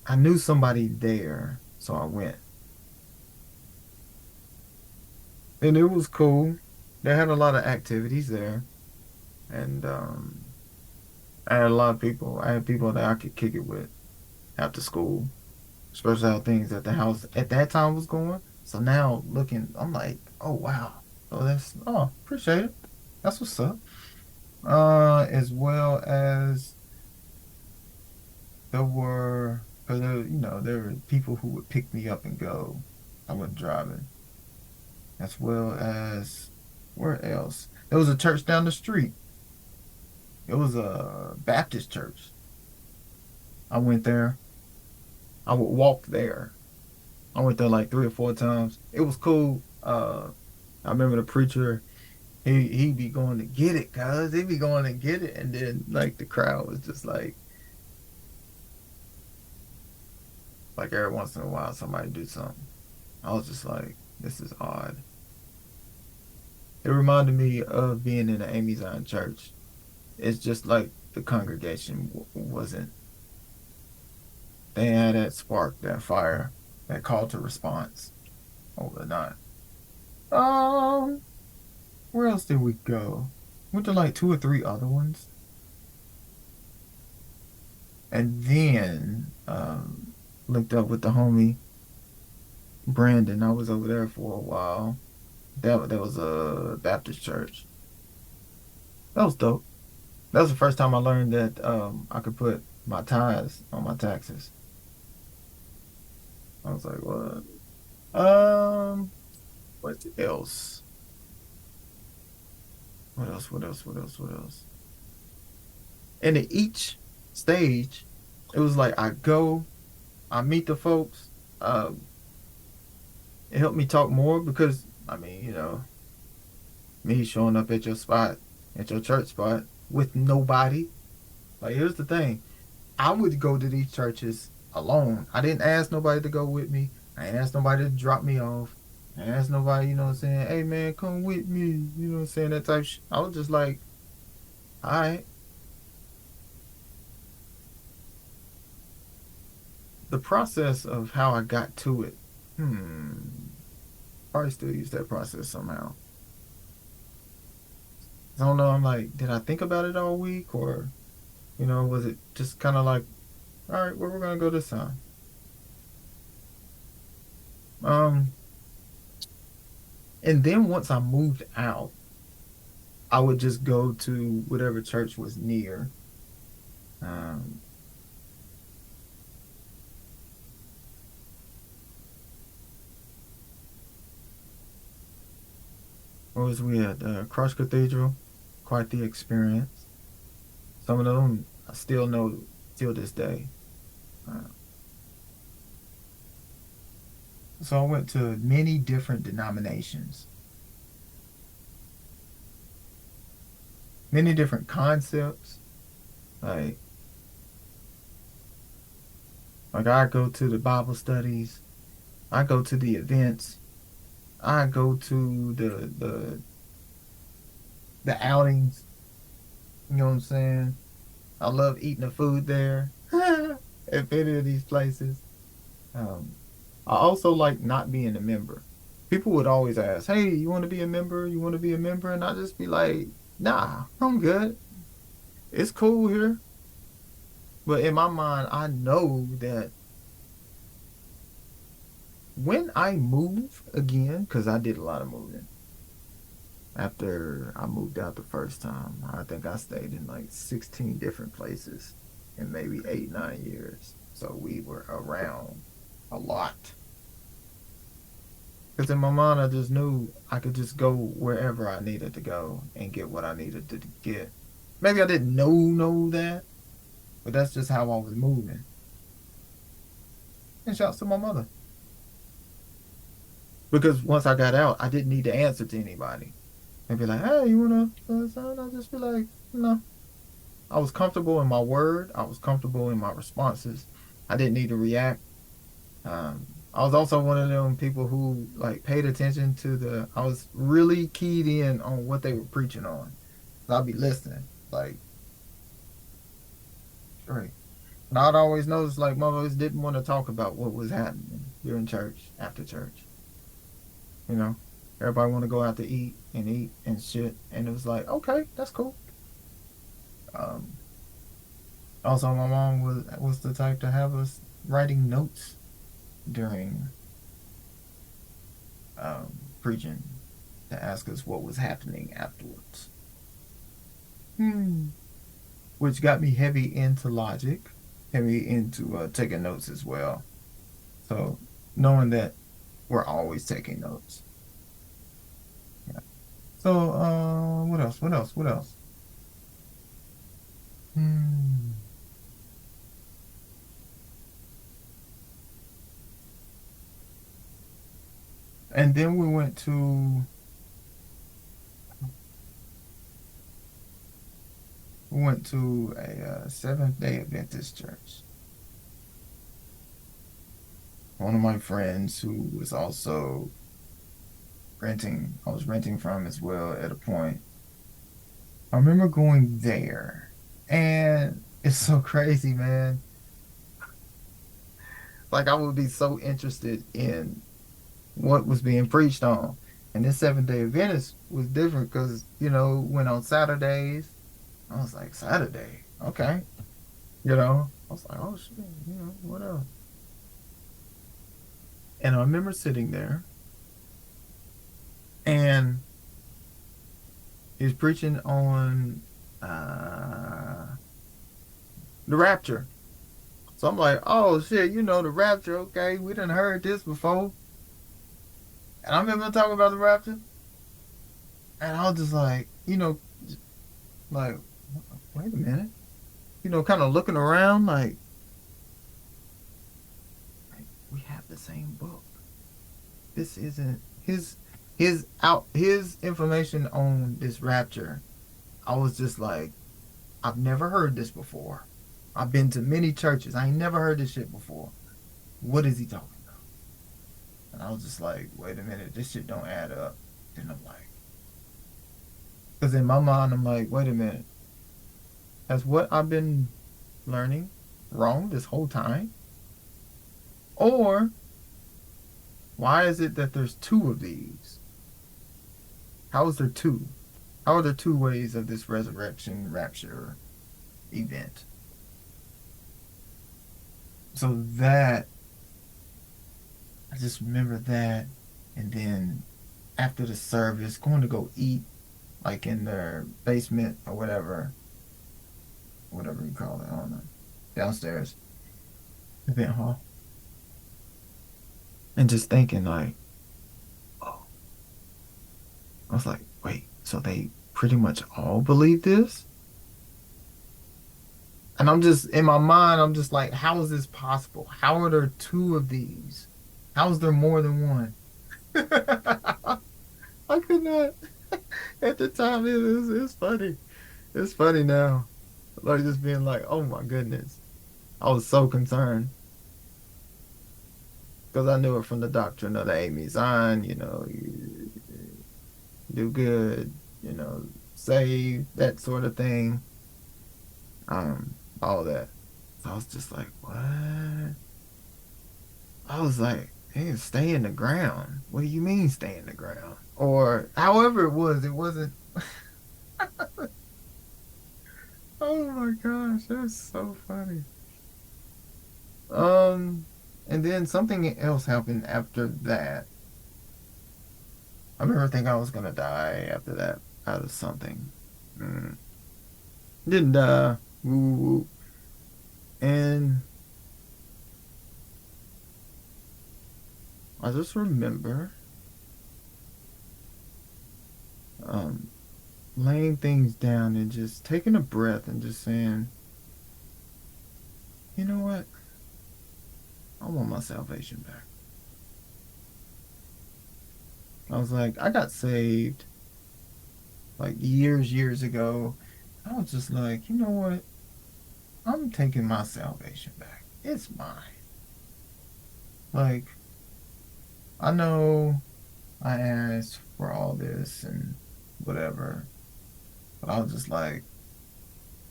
I knew somebody there, so I went. And it was cool. They had a lot of activities there. And I had a lot of people. I had people that I could kick it with after school, especially how things at the house at that time was going. So now looking, I'm like, oh wow. So appreciate it. That's what's up. As well as there were, because there were people who would pick me up and go. I wasn't driving. As well as where else? There was a church down the street. It was a Baptist church. I went there. I would walk there. I went there like 3 or 4 times. It was cool. I remember the preacher. He'd be going to get it, cuz he'd be going to get it, and then like the crowd was just like every once in a while somebody do something. I was just like, this is odd. It reminded me of being in the Amy Zion church. It's just like the congregation wasn't. They had that spark, that fire, that call to response overnight. Um, where else did we go? Went to like 2 or 3 other ones, and then linked up with the homie Brandon. I was over there for a while. That was a Baptist church. That was dope. That was the first time I learned that I could put my tithes on my taxes. I was like, what? Um, what else? What else? What else? What else? What else? And at each stage, it was like I meet the folks. It helped me talk more because I mean, me showing up at your spot, at your church spot with nobody. Like, here's the thing. I would go to these churches alone. I didn't ask nobody to go with me. I ain't asked nobody to drop me off. I ain't asked nobody, what I'm saying, hey man, come with me. You know what I'm saying? That type of shit. I was just like, all right. The process of how I got to it, probably still use that process somehow. I don't know. I'm like, did I think about it all week, or was it just kind of like, all right, where we're gonna go this time? Um, and then once I moved out, I would just go to whatever church was near. Um, what was we at? Cross Cathedral, quite the experience. Some of them I still know till this day. So I went to many different denominations, many different concepts. Like, like I go to the Bible studies, I go to the events, I go to the outings. You know what I'm saying? I love eating the food there at any of these places. Um, I also like not being a member. People would always ask, "Hey, you want to be a member? You want to be a member?" And I just be like, "Nah, I'm good. It's cool here." But in my mind, I know that when I move again, because I did a lot of moving after I moved out the first time, I think I stayed in like 16 different places in maybe 8, 9 years. So we were around a lot. Because in my mind, I just knew I could just go wherever I needed to go and get what I needed to get. Maybe I didn't know that, but that's just how I was moving. And shouts to my mother. Because once I got out, I didn't need to answer to anybody. And be like, "Hey, you wanna son?" I'll just be like, "No." I was comfortable in my word. I was comfortable in my responses. I didn't need to react. I was also one of them people who like paid attention to I was really keyed in on what they were preaching on. So I'd be listening, like, straight. And I'd always notice like mothers didn't want to talk about what was happening during church, after church. You know, everybody want to go out to eat and shit. And it was like, okay, that's cool. Um, Also, my mom was the type to have us writing notes during preaching to ask us what was happening afterwards. Hmm. Which got me heavy into logic, heavy into taking notes as well. So knowing that we're always taking notes. Yeah. So what else? What else? What else? Hmm. And then we went to a Seventh-day Adventist church. One of my friends who was also I was renting from as well at a point. I remember going there, and it's so crazy, man. Like I would be so interested in what was being preached on. And this Seventh-day Adventist was different because, went on Saturdays. I was like, Saturday, okay. I was like, oh shit, what else? And I remember sitting there and he was preaching on the rapture. So I'm like, oh shit, the rapture, okay, we done heard this before. And I remember talking about the rapture, and I was just like, like, wait a minute, kind of looking around, like, we have the same book. This isn't his information on this rapture. I was just like, I've never heard this before. I've been to many churches. I ain't never heard this shit before. What is he talking about? And I was just like, wait a minute, this shit don't add up. And I'm like, because in my mind, I'm like, wait a minute, has what I've been learning wrong this whole time? Or why is it that there's two of these? How is there two? How are there two ways of this resurrection rapture event? So I just remember that. And then after the service, going to go eat, like in their basement or whatever you call it, I don't know, downstairs, event hall. And just thinking like, oh, I was like, wait, so they pretty much all believe this? And I'm just in my mind, I'm just like, how is this possible? How are there two of these? How is there more than one? I could not at the time. It's funny. It's funny now. Like just being like, oh my goodness. I was so concerned because I knew it from the doctrine of the Amy sign, you do good, save, that sort of thing. All that. So I was just like, what? I was like, hey, stay in the ground. What do you mean stay in the ground? Or however it was, it wasn't. Oh my gosh, that's so funny. Um, and then something else happened after that. I remember thinking I was gonna die after that out of something. Mm. Didn't die. Woo, woo. And I just remember um laying things down and just taking a breath and just saying, you know what? I want my salvation back. I was like, I got saved like years ago. I was just like, you know what? I'm taking my salvation back. It's mine. Like, I know I asked for all this and whatever, but I was just like,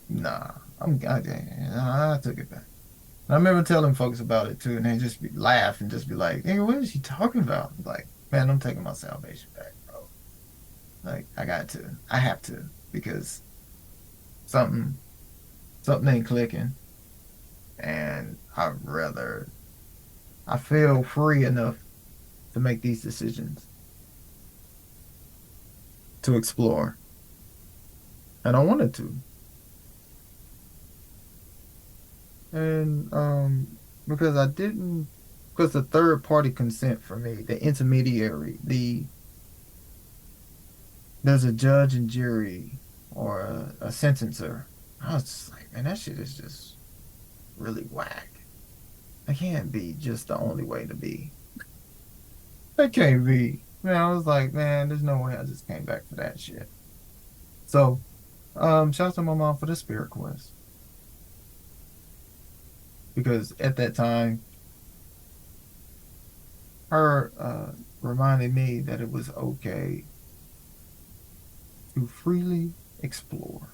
nah, I took it back. And I remember telling folks about it too, and they just laugh and just be like, hey, what is she talking about? Like, man, I'm taking my salvation back, bro. Like, I got to. I have to because something something ain't clicking. And I feel free enough to make these decisions, to explore. And I wanted to. And because I didn't because the third party consent for me, the intermediary, there's a judge and jury or a sentencer. I was just like, man, that shit is just really whack. That can't be just the only way to be. That can't be. Man, I was like, man, there's no way I just came back for that shit. So, shout out to my mom for the spirit quest. Because at that time, her reminded me that it was okay to freely explore.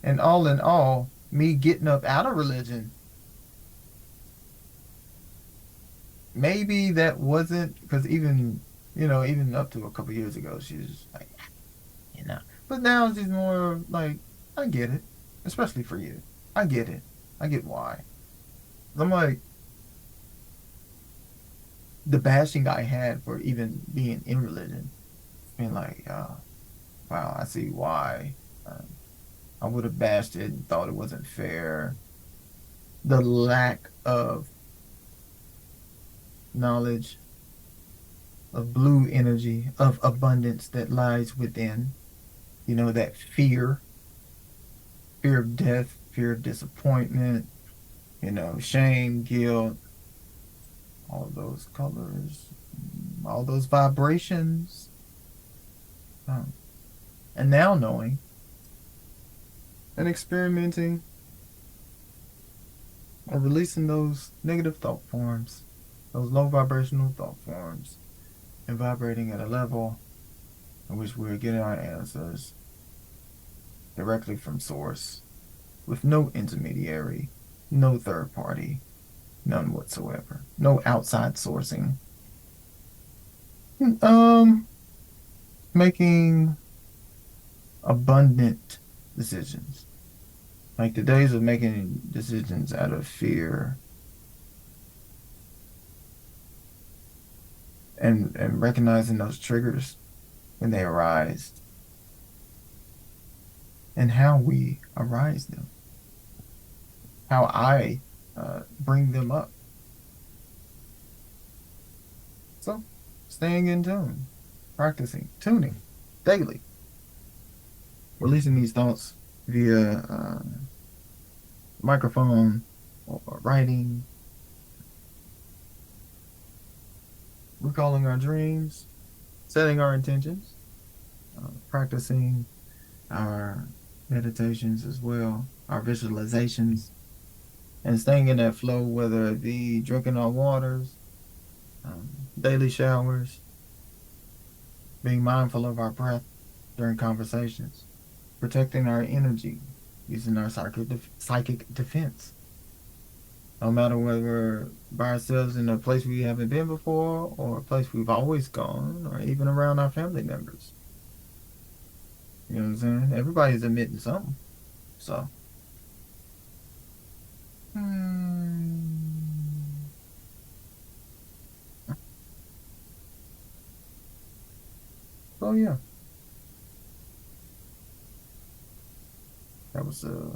And all in all, me getting up out of religion, maybe that wasn't because even up to a couple years ago, she was like, you know. But now she's more like, I get it, especially for you. I get it. I get why. I'm like, the bashing I had for even being in religion, being like, wow, I see why. I would have bashed it and thought it wasn't fair. The lack of knowledge, of blue energy, of abundance that lies within, that fear of death, fear of disappointment, shame, guilt, all those colors, all those vibrations. Um, and now knowing and experimenting or releasing those negative thought forms, those low vibrational thought forms, and vibrating at a level in which we're getting our answers directly from source with no intermediary, no third party, none whatsoever, no outside sourcing. Um, Making abundant decisions. Like the days of making decisions out of fear and recognizing those triggers when they arise and how we arise them, how I bring them up. So, staying in tune, practicing, tuning daily, releasing these thoughts via microphone or writing, recalling our dreams, setting our intentions, practicing our meditations as well, our visualizations, and staying in that flow, whether it be drinking our waters, daily showers, being mindful of our breath during conversations, protecting our energy, using our psychic defense. No matter whether we're by ourselves in a place we haven't been before or a place we've always gone or even around our family members. You know what I'm saying? Everybody's admitting something. So, hmm. So yeah, that was a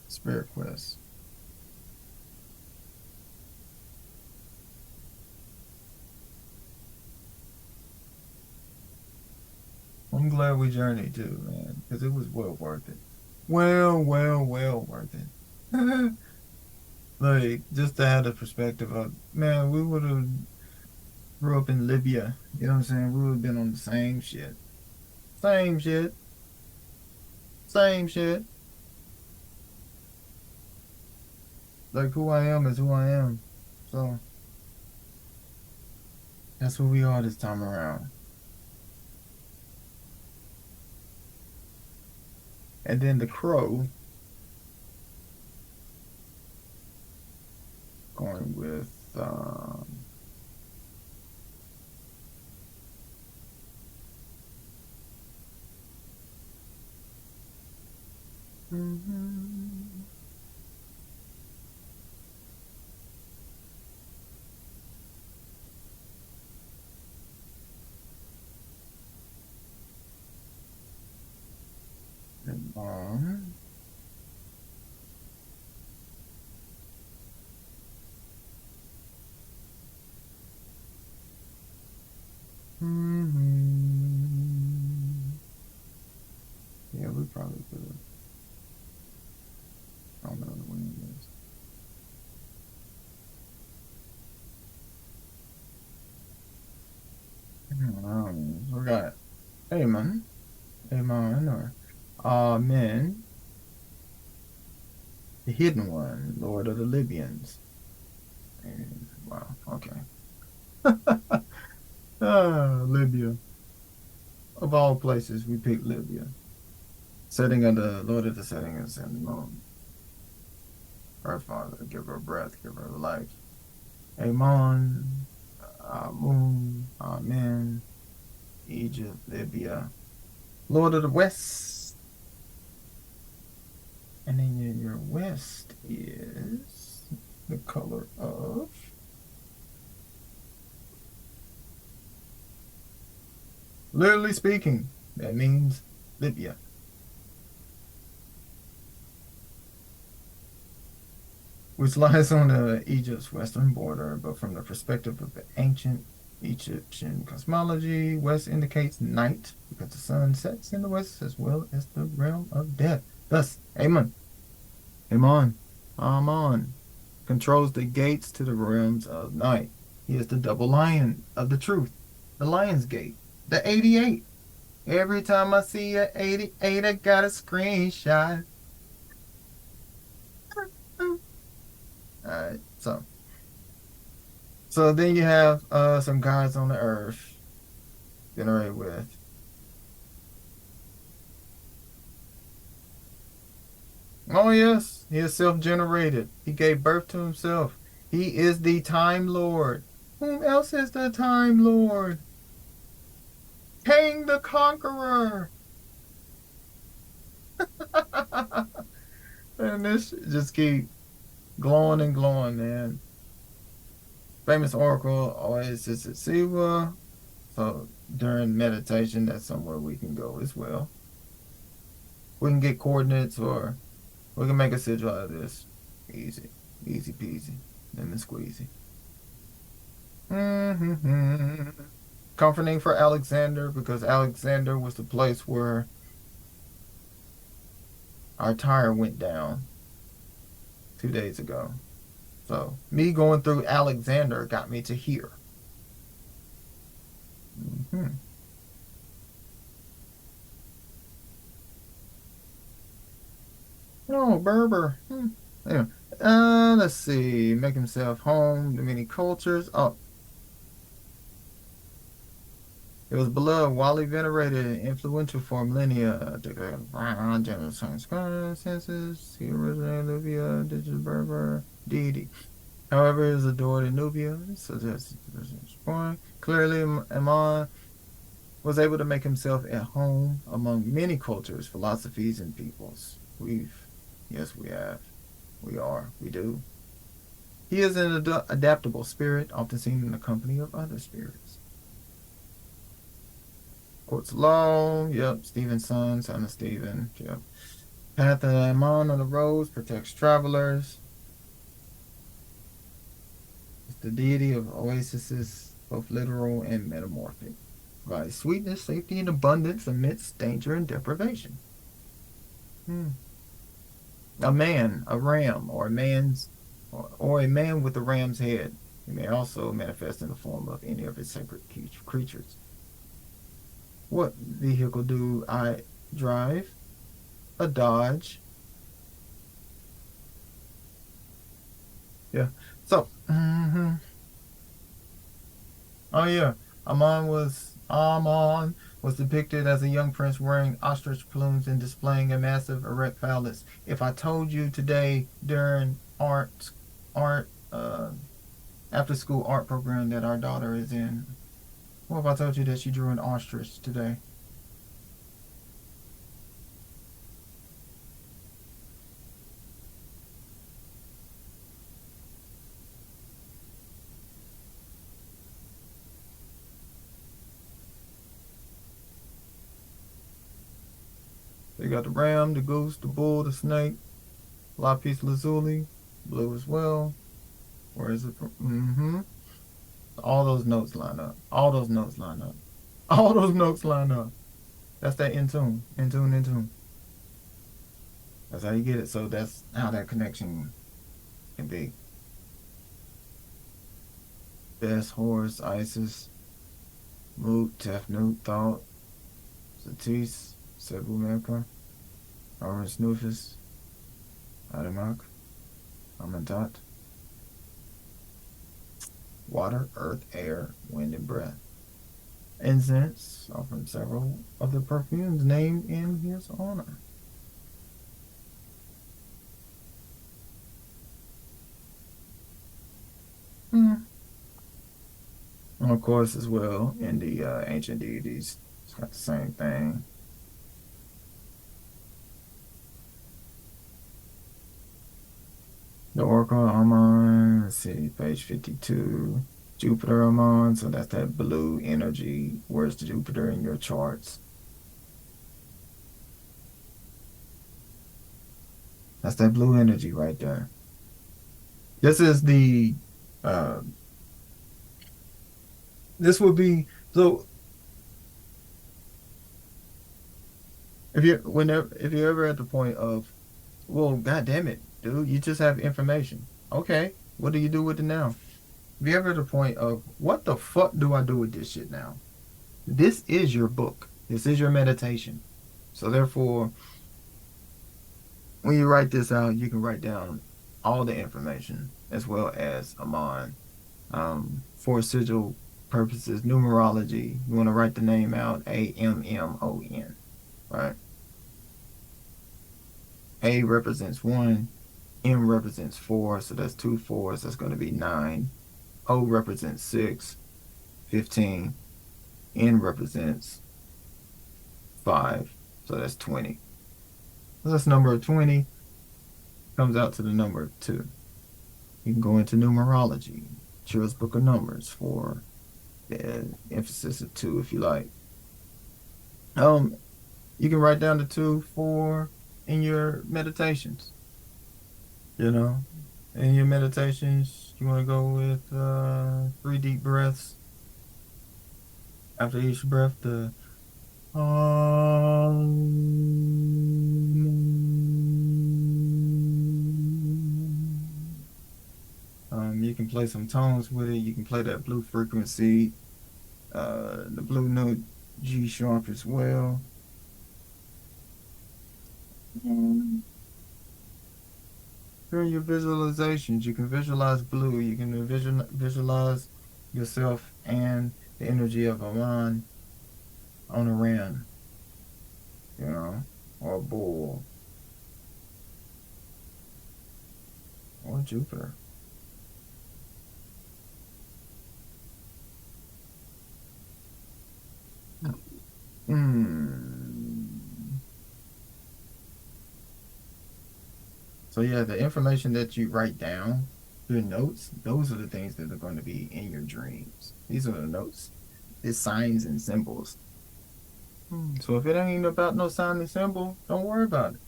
spirit quest. I'm glad we journeyed too, man, because it was well worth it. Well worth it. Like, just to have the perspective of, man, we would have grew up in Libya. You know what I'm saying? We would have been on the same shit. Same shit. Same shit. Like, who I am is who I am. So, that's who we are this time around. And then the Crow, going with, mhm. And, mhm. Yeah, we probably could have. I don't know the winning is. We got Ammon, Ammon, or Amen, the hidden one, Lord of the Libyans. And, wow, okay. Libya. Of all places, we picked Libya. Setting of the Lord of the setting and sun and moon. Earth Father, give her breath, give her life. Ammon, Amun, Amen, Egypt, Libya. Lord of the West. And then your west is the color of, literally speaking, that means Libya, which lies on Egypt's western border, but from the perspective of the ancient Egyptian cosmology, west indicates night because the sun sets in the west as well as the realm of death. Thus, Ammon, Ammon, Ammon controls the gates to the realms of night. He is the double lion of the truth, the lion's gate, the 88. Every time I see a 88, I got a screenshot. All right, so then you have some guys on the earth generated with. Oh yes, he is self-generated. He gave birth to himself. He is the Time Lord. Whom else is the Time Lord? Kang the Conqueror. And this just keep glowing and glowing, man. Famous oracle always is at Siwa. So during meditation, that's somewhere we can go as well. We can get coordinates or we can make a sigil out of this. Easy. Easy peasy. Lemon squeezy. Mm-hmm. Comforting for Alexander, because Alexander was the place where our tire went down 2 days ago. So me going through Alexander got me to here. Mhm. Oh, Berber. Yeah. Let's see. Make himself home to many cultures. Oh, it was beloved, widely venerated, and influential for millennia. General census. He originated in Libya, indigenous Berber deity. However, it is adored in Nubia, suggests clearly Ammon was able to make himself at home among many cultures, philosophies, and peoples. Yes, we have. We are. We do. He is an adaptable spirit, often seen in the company of other spirits. Quotes law. Yep. Stephen's son of Stephen. Yep. Path of Ammon on the roads protects travelers. It's the deity of oases, both literal and metamorphic. Provides sweetness, safety, and abundance amidst danger and deprivation. Hmm. A man, a ram, or a man with a ram's head. He may also manifest in the form of any of his sacred creatures. What vehicle do I drive? A Dodge. Yeah. So, oh yeah, Ammon was depicted as a young prince wearing ostrich plumes and displaying a massive erect phallus. If I told you today during art after school art program that our daughter is in, what if I told you that she drew an ostrich today? They got the ram, the goose, the bull, the snake, lapis lazuli, blue as well. Where is it from? All those notes line up. All those notes line up. All those notes line up. That's that in tune, in tune, in tune. That's how you get it. So that's how that connection can be. Best horse, Isis, Moot, Tefnut, Thought, Satis, Sebu Mecca, Armin Snoofus, Adamak, Amandat, water, earth, air, wind, and breath. Incense, offering several of the perfumes named in his honor. Hmm. And of course, as well, in the ancient deities, it's got the same thing. The Oracle of Ammon, let's see, page 52. Jupiter Ammon, so that's that blue energy. Where's the Jupiter in your charts? That's that blue energy right there. This is the uh this would be so if you're ever at the point of, well, god damn it, dude, you just have information. Okay, what do you do with it now? If you're ever at the point of what the fuck do I do with this shit now? This is your book. This is your meditation. So therefore, when you write this out, you can write down all the information as well as Ammon. For sigil purposes, numerology, you want to write the name out, Ammon, right? A represents 1, M represents 4, so that's two fours, that's going to be 9. O represents 6, 15. N represents 5, so that's 20. So that's number of 20 comes out to the number of 2. You can go into numerology, Chill's Book of Numbers for the emphasis of 2 if you like. Um, you can write down the 2, 4 in your meditations. You know, in your meditations, you want to go with 3 deep breaths. After each breath, the you can play some tones with it. You can play that blue frequency, the blue note G sharp as well. During your visualizations, you can visualize blue. You can visualize yourself and the energy of Ammon on a ram, or a bull, or Jupiter. Hmm. So yeah, the information that you write down, your notes, those are the things that are going to be in your dreams. These are the notes. It's signs and symbols. So if it ain't about no sign and symbol, don't worry about it.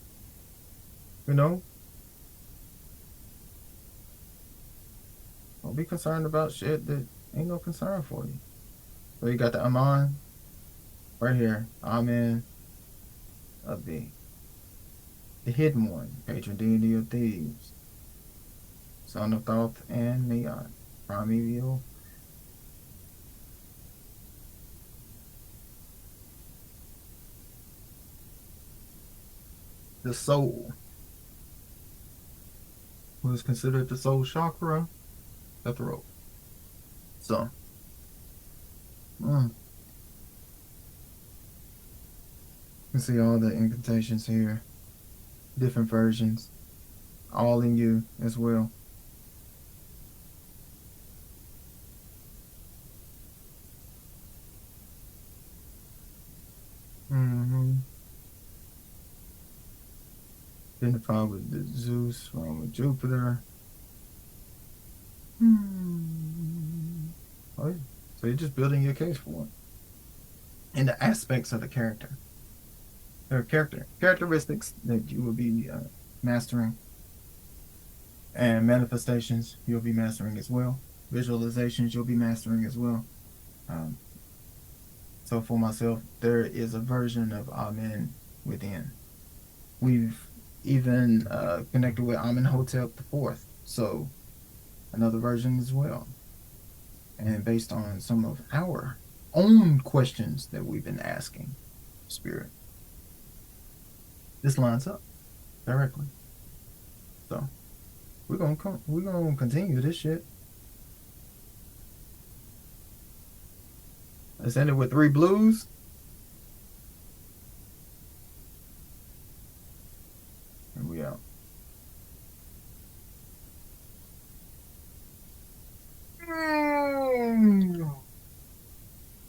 You know, don't be concerned about shit that ain't no concern for you. So you got the Ammon right here. Amen of the hidden one, patron deity of thieves, son of Thoth and Neon, primeval. The soul, who is considered the soul chakra, the throat. So, you can see all the incantations here, different versions, all in you as well. Identify with the Zeus, wrong with Jupiter. Oh, yeah. So you're just building your case for it. And the aspects of the character. There are characteristics that you will be mastering, and manifestations you'll be mastering as well. Visualizations you'll be mastering as well. Um, so for myself, there is a version of Amen within. We've even connected with Amenhotep the Fourth, so another version as well. And based on some of our own questions that we've been asking, Spirit, this lines up directly. So we're gonna continue this shit. Let's end it with 3 blues. And we out.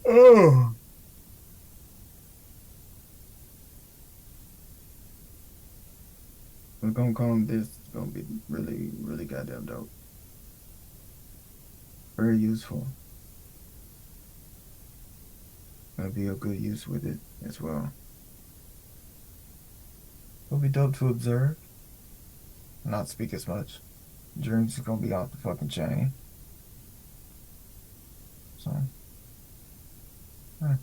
Oh. We're gonna call this. It's gonna be really, really goddamn dope. Very useful. Gonna be a good use with it as well. It'll be dope to observe, not speak as much. Dreams is gonna be off the fucking chain. So, yeah.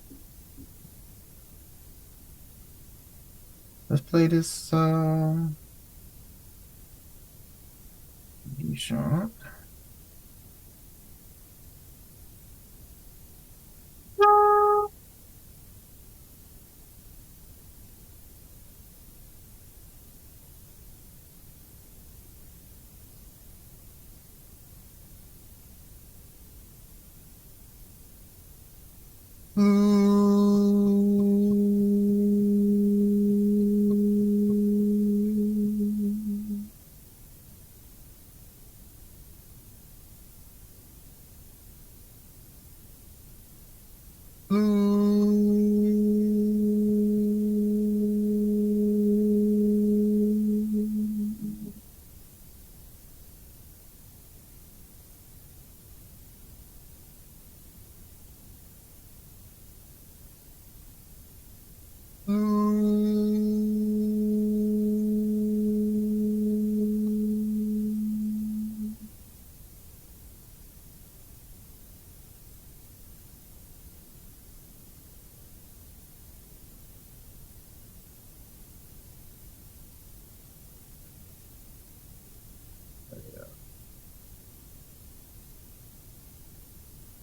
Let's play this D sharp.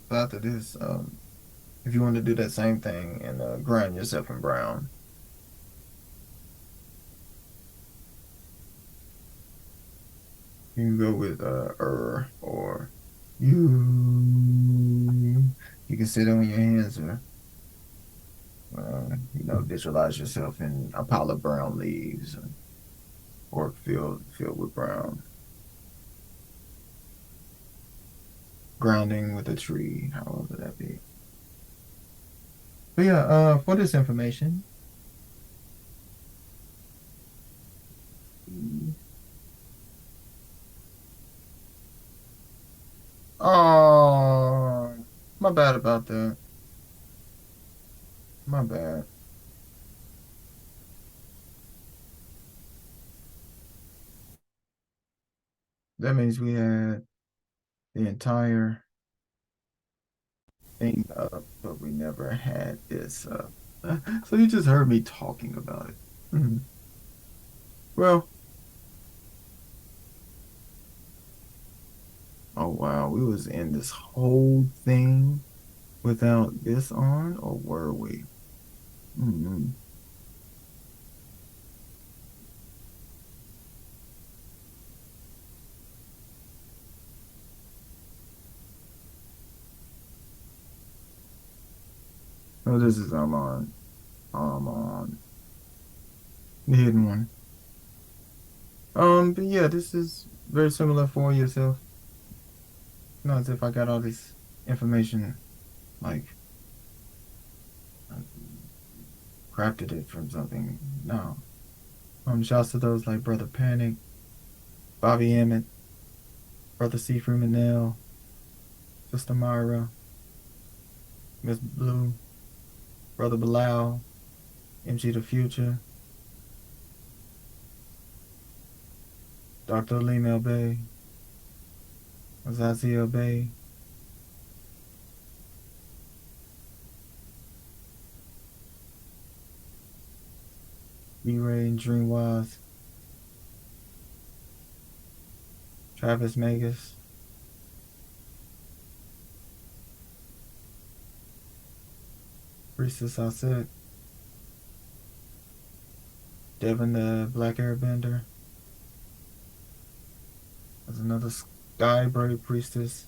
So after this, if you want to do that same thing and ground yourself in brown, you can go with or you. You can sit on your hands or visualize yourself in a pile of brown leaves or filled with brown. Grounding with a tree, however that be. But yeah, for this information, oh, my bad about that. My bad. That means we had the entire thing up, but we never had this. So you just heard me talking about it. Mhm. Well, oh wow, we was in this whole thing without this on, or were we? Mm-hmm. Oh, this is Ammon. Ammon, the hidden one. But yeah, this is very similar for yourself. Not as if I got all this information, like I crafted it from something. No. Shouts to those like Brother Panic, Bobby Emmett, Brother C. Freemanell, Sister Myra, Miss Blue, Brother Bilal, MG the Future, Dr. Alim Bay, Azaziel Bay, E-Ray and Dreamwise, Travis Magus, Priestess Aset, Devin the Black Airbender. There's another Skybraid Priestess.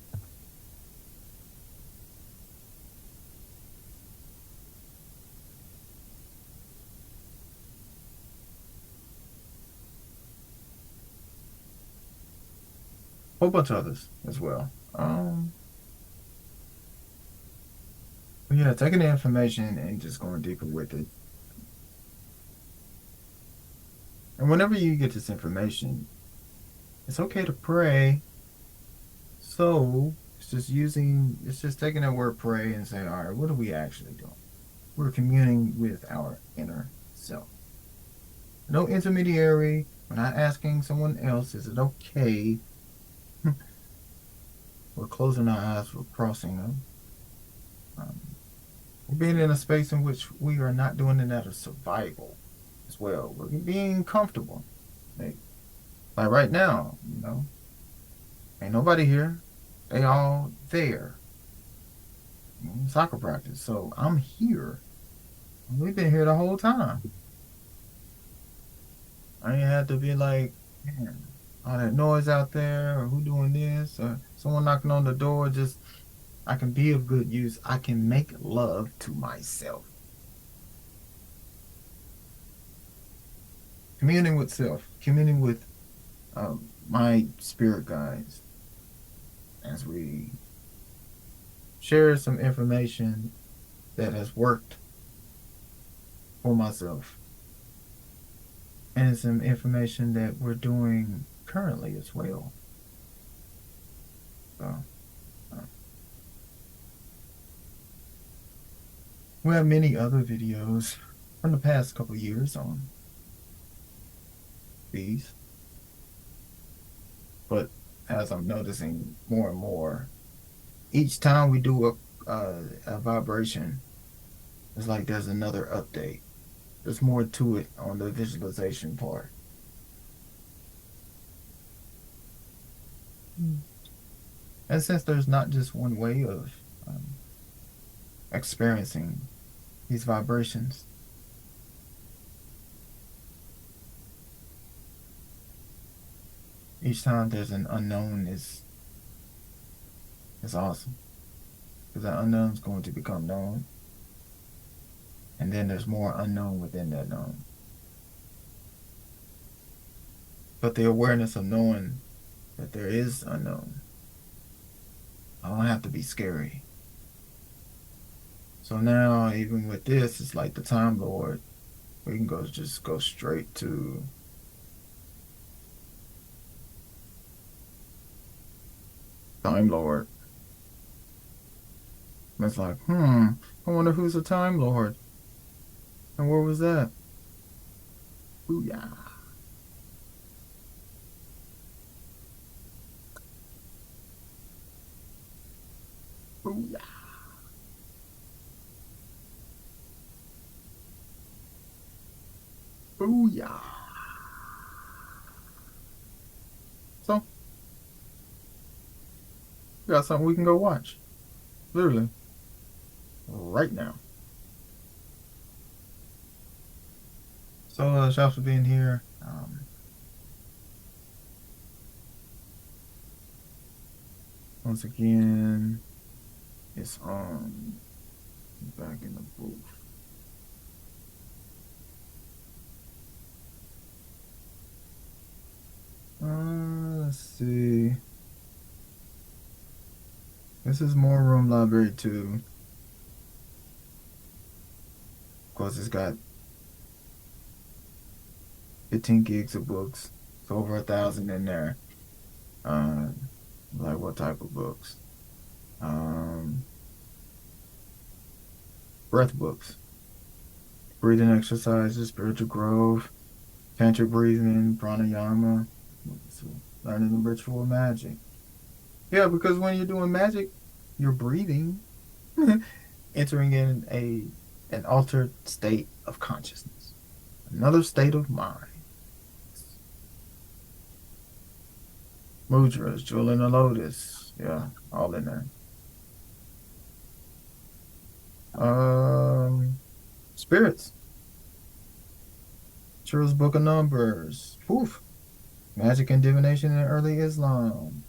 Whole bunch of others as well. Yeah, taking the information and just going deeper with it. And whenever you get this information, it's okay to pray. So it's just taking that word pray and saying, all right, what are we actually doing? We're communing with our inner self. No intermediary. We're not asking someone else, is it okay? We're closing our eyes, we're crossing them. We're being in a space in which we are not doing it out of survival as well. We're being comfortable. Like right now, ain't nobody here. They all there. Soccer practice. So I'm here. We've been here the whole time. I ain't had to be like, man, all that noise out there, or who doing this, or someone knocking on the door. Just I can be of good use. I can make love to myself. Communing with self, communing with my spirit guides as we share some information that has worked for myself and some information that we're doing currently as well. So, uh, we have many other videos from the past couple years on these, but as I'm noticing more and more, each time we do a vibration, it's like there's another update. There's more to it on the visualization part. And since there's not just one way of experiencing these vibrations. Each time there's an unknown is awesome. Because that unknown is going to become known. And then there's more unknown within that known. But the awareness of knowing that there is unknown, I don't have to be scary. So now, even with this, it's like the Time Lord. We can just go straight to Time Lord. It's like, I wonder who's the Time Lord. And where was that? Booyah. Booyah. Booyah. So, we got something we can go watch. Literally. Right now. So, shouts for being here. Once again, it's back in the booth. Let's see. This is MooRRooM Library 2. Of course, it's got 15 gigs of books. It's over 1,000 in there. Like what type of books? Breath books, breathing exercises, spiritual growth, tantric breathing, pranayama, learning the ritual magic. Yeah, because when you're doing magic, you're breathing, entering in an altered state of consciousness, another state of mind. Mudras, jewel in the lotus, yeah, all in there. Spirits, Churl's Book of Numbers, poof, magic and divination in early Islam,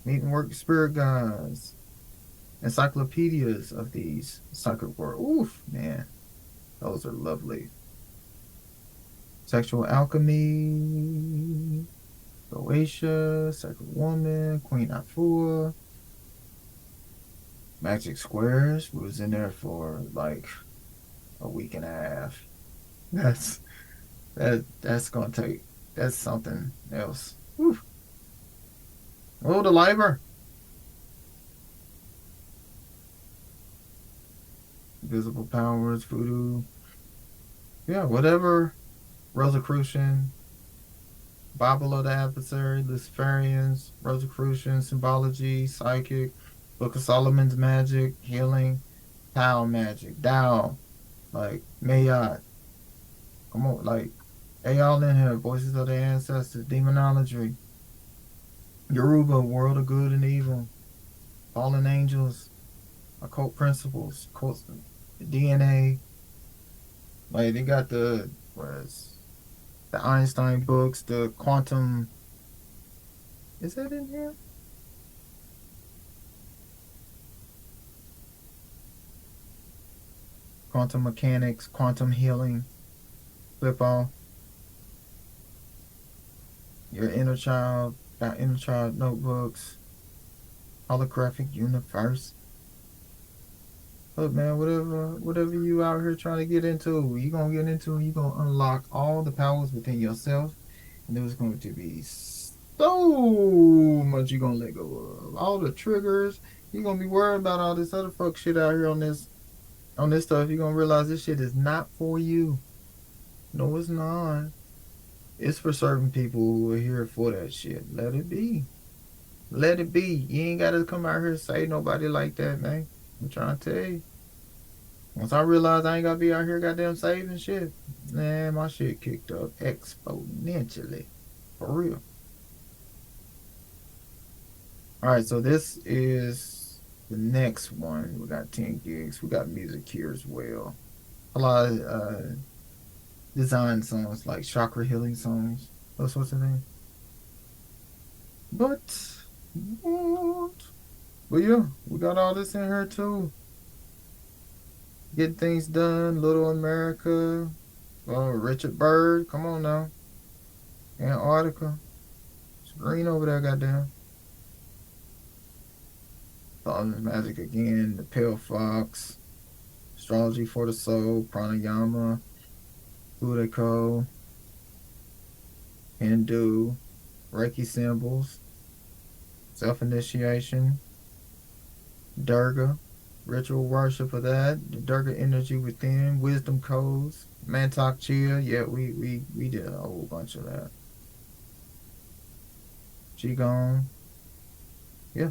meet and work spirit guides, encyclopedias of these sacred words. Oof, man, those are lovely. Sexual alchemy, Croatia, Sacred Woman, Queen Afua, Magic Squares. We was in there for like a week and a half. That's gonna take, that's something else. Oof. Oh, the library. Visible powers, voodoo. Yeah, whatever. Rosicrucian, Bible of the Adversary, Luciferians, Rosicrucian, Symbology, Psychic, Book of Solomon's Magic, Healing, Tao Magic, Tao, like Mayat. Come on, like, they all in here. Voices of the Ancestors, Demonology, Yoruba, World of Good and Evil, Fallen Angels, Occult Principles, DNA. Like, they got the Einstein books, the quantum. Is that in here? Quantum mechanics, quantum healing, flip off. Your inner child, got inner child notebooks, holographic universe. Look, man, whatever you out here trying to get into, you're gonna get into, you're gonna unlock all the powers within yourself, and there's going to be so much you're gonna let go of. All the triggers, you're gonna be worried about all this other fuck shit out here on this stuff. You're gonna realize this shit is not for you. No, it's not. It's for certain people who are here for that shit. Let it be. Let it be. You ain't gotta come out here and say nobody like that, man. I'm trying to tell you. Once I realized I ain't gotta be out here goddamn saving shit, man, my shit kicked up exponentially. For real. Alright, so this is the next one, we got 10 gigs. We got music here as well. A lot of design songs like chakra healing songs, those sorts of things. But what? But yeah, we got all this in here too. Get things done, Little America. Richard Byrd, come on now. Antarctica. It's green over there, goddamn. Thought Magic again, the Pale Fox, Astrology for the Soul, Pranayama, Udako, Hindu, Reiki symbols, self-initiation, Durga, ritual worship of that, the Durga energy within, wisdom codes, Mantak Chia. Yeah, we did a whole bunch of that. Qigong. Yeah.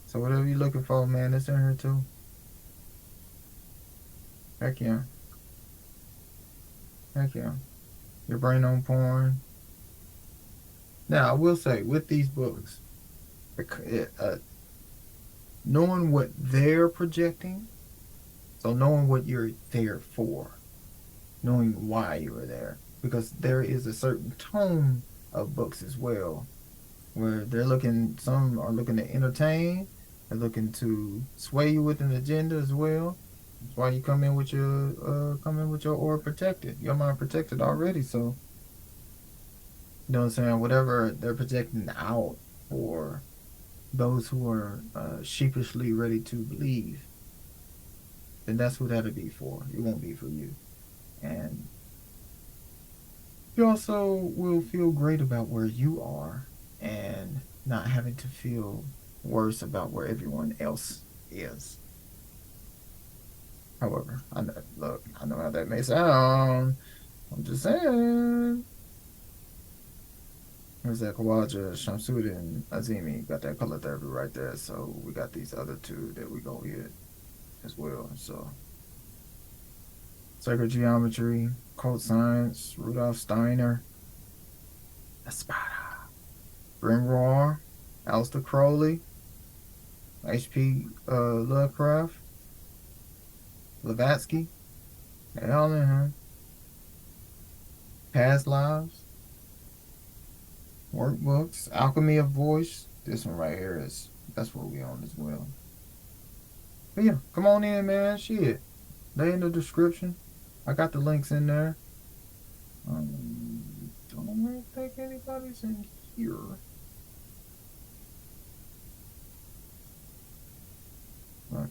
So whatever you're looking for, man, it's in here too. Heck yeah. Heck yeah. Your brain on porn. Now, I will say, with these books, knowing what they're projecting, so knowing what you're there for, knowing why you are there, because there is a certain tone of books as well, where some are looking to entertain, they're looking to sway you with an agenda as well. That's why you come in with your aura protected, your mind protected already. So, you know what I'm saying? Whatever they're projecting out for those who are sheepishly ready to believe, then that's who that'll be for. It won't be for you. And you also will feel great about where you are and not having to feel worse about where everyone else is. However, I know how that may sound. I'm just saying. There's that Khawaja, Shamsuddin, Azeemi. Got that color therapy right there. So we got these other two that we go hit as well. So sacred geometry, code science, Rudolf Steiner, Espada, Grimroar, Aleister Crowley, H.P. Lovecraft, Blavatsky, hell in him, past lives, workbooks, alchemy of voice. This one right here that's what we on as well. But yeah, come on in, man. Shit, they in the description. I got the links in there. Don't really think anybody's in here. All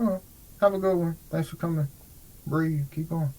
right. Have a good one. Thanks for coming. Breathe. Keep going.